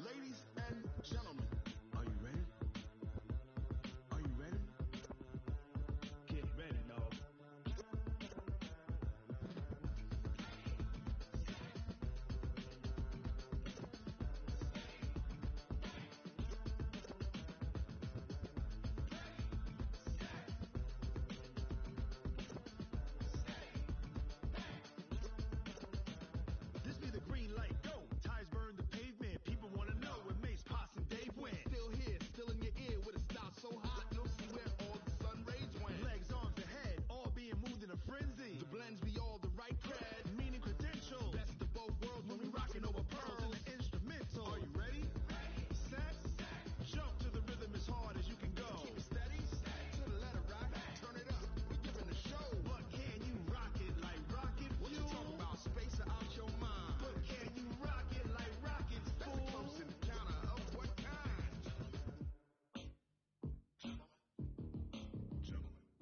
Speaker 7: ladies and gentlemen, are you ready? Are you ready? Get ready, no. This be the green light, go. Tires burn the pavement. People want to know where Mace, Pops, and Dave went. Still here, still in your ear with a style so hot, you'll see where all the sun rays went. Legs, arms, and head, all being moved in a frenzy. The blends be all the right cred, meaning credentials. Best of both worlds when we rocking over pearls in the instrumental. Are you ready? Set, jump to the rhythm as hard as you can go. Keep it steady, to the letter rock, turn it up. We're giving a show. But can you rock it like rocket fuel? What you talking about? Space or out your mind? But can you rock it like rockets, fool? Close in the counter of what kind?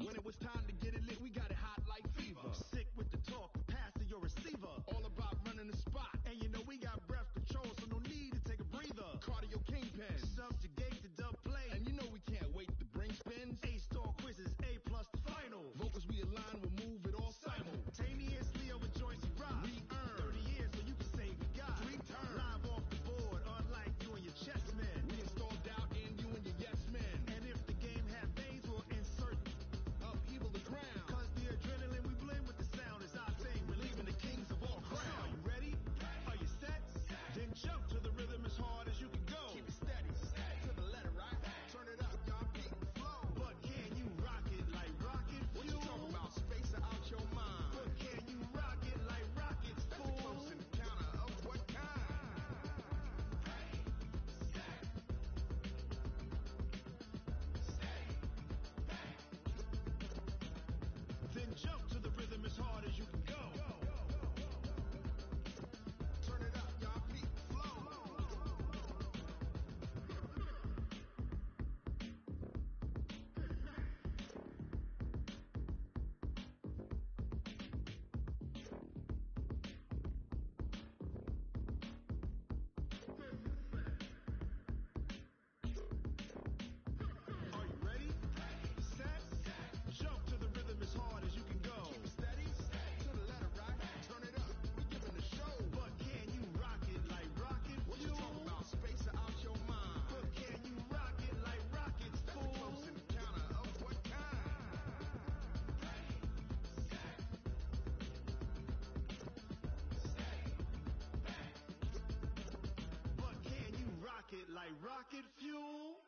Speaker 7: When it was time to get it lit, we got it hot like fever. Sick with the talk, pass to your receiver. All about running the spot. And you know we got breath control, so no need to take a breather. Cardio kingpin, subjugate the dub play. And you know we can't wait to bring spins. A-star quizzes, A+ the final. Vocals we align, we'll move it all simultaneously over joints you rock. We earn 30 years, so you can say we got 3 turns. Live off the board, unlike you and your chess men. We install doubt in you and your yes men. And if the game had veins, we'll insert upheaval the ground. Cause the adrenaline we blend with the sound is our thing. We're leaving the kings of all crowns. Are you ready? Are you set? Then jump to the rhythm as hard as you can go. Keep it steady, to the letter right. Turn it up, y'all beat the flow. But can you rock it like rocket fuel? What you talking about? Space or out your mind? But can you rock it like rockets, fool? Close in the counter of what kind? Then jump to the rhythm as hard as you can go. Turn it up, y'all beat the flow. Are you ready? Set, jump to the rhythm as hard as you can go. Keep it steady, to the letter rock, turn it up. We giving a show. But can you rock it like rocket fuel? What you talking about? Space or out your mind? But can you rock it like rockets, fool? Close in the counter of what kind? But can you rock it like rocket fuel?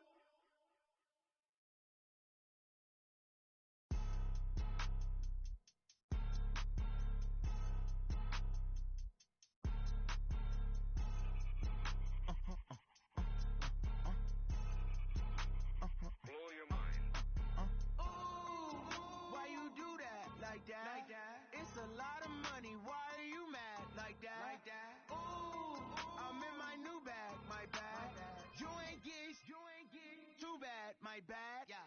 Speaker 4: Blow your mind.
Speaker 3: Why you do that? Like that? Like that? It's a lot of money. Why are you mad? Like that? Like that? Ooh, I'm in my new bag. My bad. You ain't get too bad. My bad. Yeah.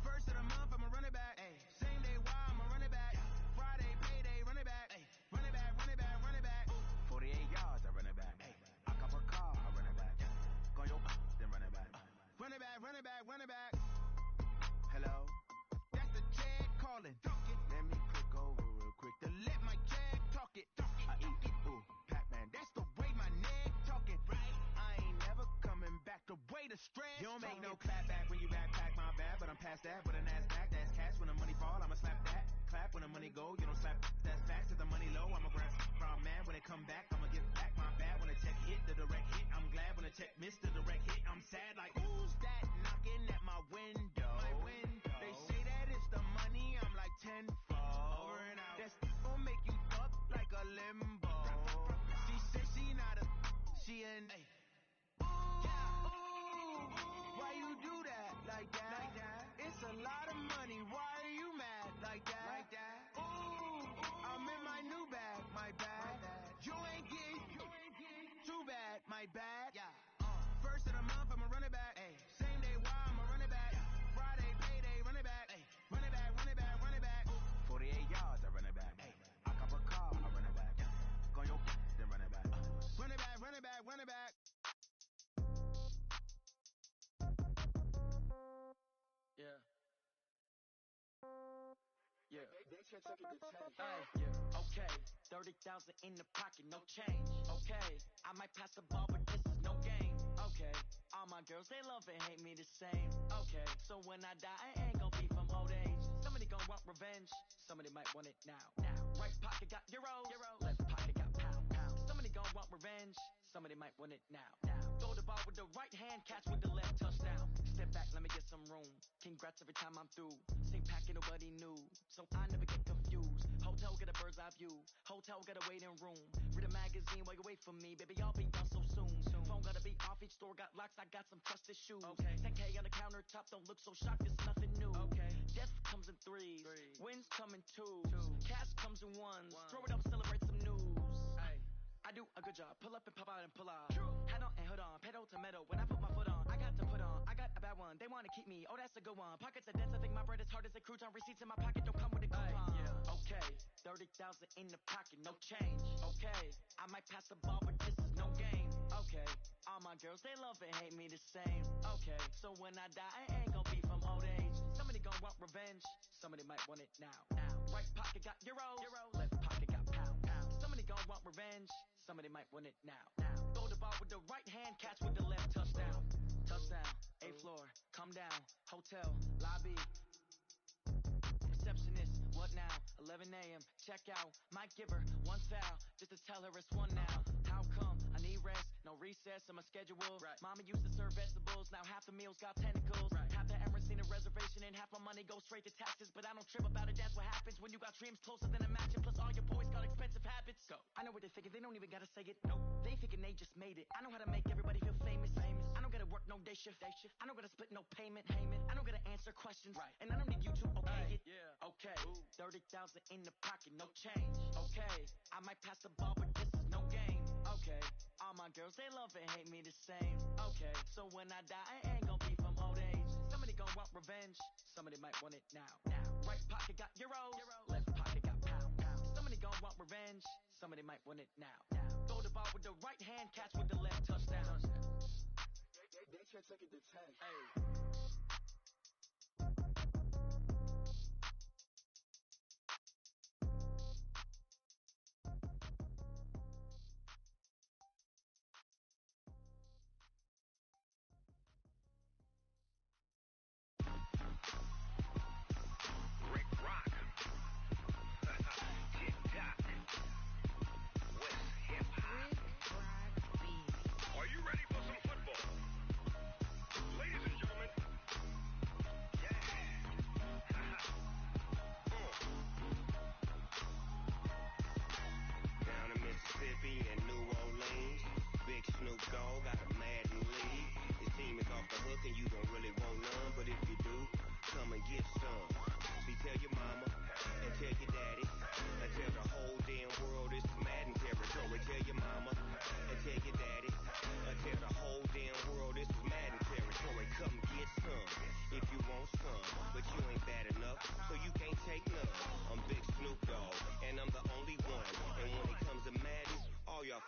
Speaker 3: First of the month, I'ma run it back. Ay. Same day, why I'ma run it back. Yeah. Friday, payday, run it back. Ay. Run it back, run it back, run it back. Ooh. 48 yards, I run it back. Ay. I cop a car, I run it back. Yeah. Go your then run it back. Run it back, run it back, run it back. Hello? That's the jag calling. Let me click over real quick to let my jag talk it. I eat it, ooh, Pac-Man. That's the way my neck talking. Right? I ain't never coming back the way the stress. You don't make no clap back when you backpack, my bad, but I'm past that. But a NASDAQ, that's cash. When the money fall, I'ma slap that. Clap when the money go, you don't slap. That's facts. If the money low, I'ma grab from man. When it come back, I'ma give back my bad. When the check hit, the direct hit. I'm glad when the check missed the direct hit. I'm sad like, who's that knocking at my window? My window. They say that it's the money, I'm like tenfold. Over and out. That's gon' make you up like a limbo. She said she not a, she an A. Why you do that? Like that? Like that? It's a lot of money. Why are you mad? Like that? Like that? Ooh, I'm in my new bag. My bad. You ain't get too bad. My bad. Yeah. First of the month, I'ma run it back. Ay. Same day, why I'ma run it back. Yeah. Friday, payday, run it back. Ay. Run it back, run it back, run it back. Ooh. 48 yards, I run it back. Ay. I cop a car, I run it back. Yeah. Go your then
Speaker 6: Yeah. Hey, okay, 30,000 in the pocket, no change. Okay, I might pass the ball, but this is no game. Okay, all my girls, they love and hate me the same. Okay, so when I die, I ain't gonna be from old age. Somebody gonna want revenge, somebody might want it now. Right pocket got euros, left pocket got pound. Somebody gonna want revenge, somebody might want it now. Throw the ball with the right hand, catch with the left, touchdown. Step back, let me get some room. Congrats every time I'm through. Same packet, nobody knew, so I never get confused. Hotel get a bird's eye view. Hotel get a waiting room. Read a magazine while you wait for me, baby. I'll be done so soon. Phone gotta be off. Each store got locks. I got some trusted shoes. Okay. 10K on the countertop. Don't look so shocked. It's nothing new. Okay. Death comes in threes. Wins come in twos. Cash comes in ones. Throw it up, celebrate some news. Hey. I do a good job. Pull up and pop out and pull out. Head on and hood on. Pedal to metal. When I put my foot on, I got to put on. I got a bad one. They want to keep me. Oh, that's a good one. Pockets are dense. I think my bread is hard as a crouton. Receipts in my pocket don't come with a coupon. Okay. 30,000 in the pocket. No change. Okay. I might pass the ball, but this is no game. Okay. All my girls, they love and hate me the same. Okay. So when I die, I ain't gonna be from old age. Somebody gonna want revenge. Somebody might want it now. Right pocket got euros. Left pocket got pound. Somebody gonna want revenge. Somebody might want it now. Throw the ball with the right hand, catch with the left, touchdown. Touchdown, 8th floor, come down, hotel, lobby. Receptionist, what now? 11 a.m., check out. Might give her one foul, just to tell her it's one now. How come? I need rest, no recess in my schedule. Right. Mama used to serve vegetables, now half the meals got tentacles. Right. Half the errands need a reservation and half my money goes straight to taxes. But I don't trip about it, that's what happens when you got dreams closer than a match. And plus all your boys got expensive habits. Go. I know what they thinking, they don't even gotta say it. Nope. They thinking they just made it. I know how to make everybody feel famous. I don't gotta work no day shift. I don't gotta split no payment. I don't gotta answer questions. Right. And I don't need you to okay it. Yeah. Okay, 30,000 in the pocket, no change. Okay, I might pass the ball, but this is no game. Okay, all my girls, they love and hate me the same. Okay, so when I die, I ain't gonna be from old age. Somebody gonna want revenge, somebody might want it now. Right pocket got euros, left pocket got pound. Somebody gonna want revenge, somebody might want it now. Throw the ball with the right hand, catch with the left, touchdown.
Speaker 3: They can't take it to 10.
Speaker 6: Hey.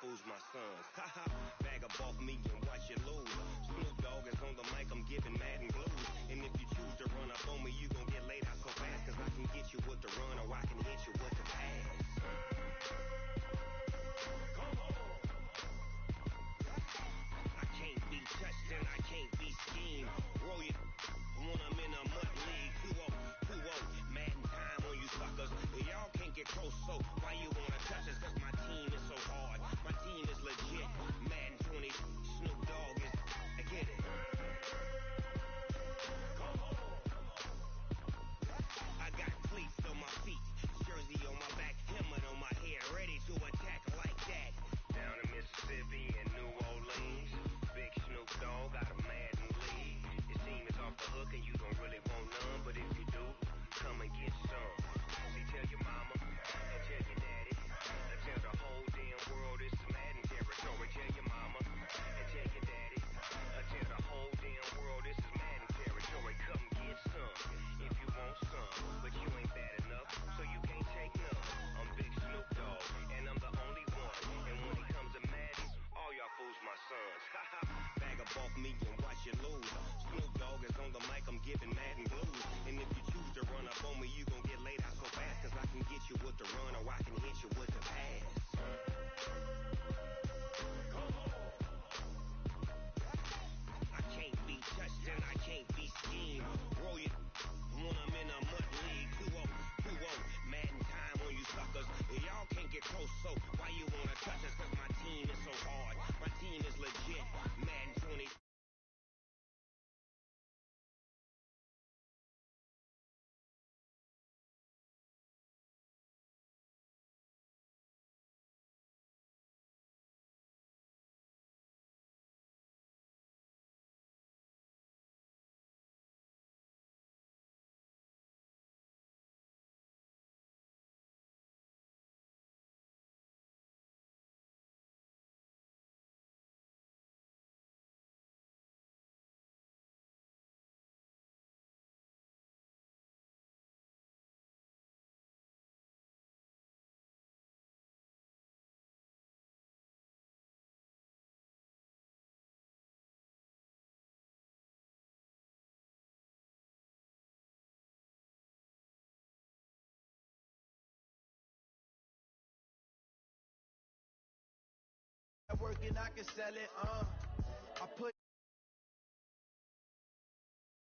Speaker 8: Fools my sons. Bag up off me and watch you lose. Snoop Dogg is on the mic, I'm giving mad and blues. And if you choose to run up on me, you gon' get laid out so fast. Cause I can get you with the run or I can hit you with the pass. Come on. I can't be touched and I can't be schemed. Roll you when I'm in a mud league. 2-0, mad in time on you suckers. Y'all can't get close, so why you wanna touch us? Cause my team is so hard. My team is legit. Madden 20, Snoop Dogg is, I get it. Come on. I got cleats on my feet, jersey on my back, helmet on my head, ready to attack like that. Down in Mississippi and New Orleans, big Snoop Dogg got a Madden lead. Your team is off the hook and you don't really want none, but if you do, come and get some. See, tell your mama and tell your daddy. Tell the whole damn world it's Madden territory. Tell your mama and tell your daddy. Tell the whole damn world this is Madden territory. Come get some if you want some, but you ain't bad enough, so you can't take none. I'm Big Snoop Dogg, and I'm the only one. And when it comes to Madden, all y'all fools my sons. Bag up off me and watch you lose. Snoop Dogg is on the mic, I'm giving Madden blues. And if you choose to run up on me, you gon' get laid out so fast.
Speaker 3: thinking I can sell it, I put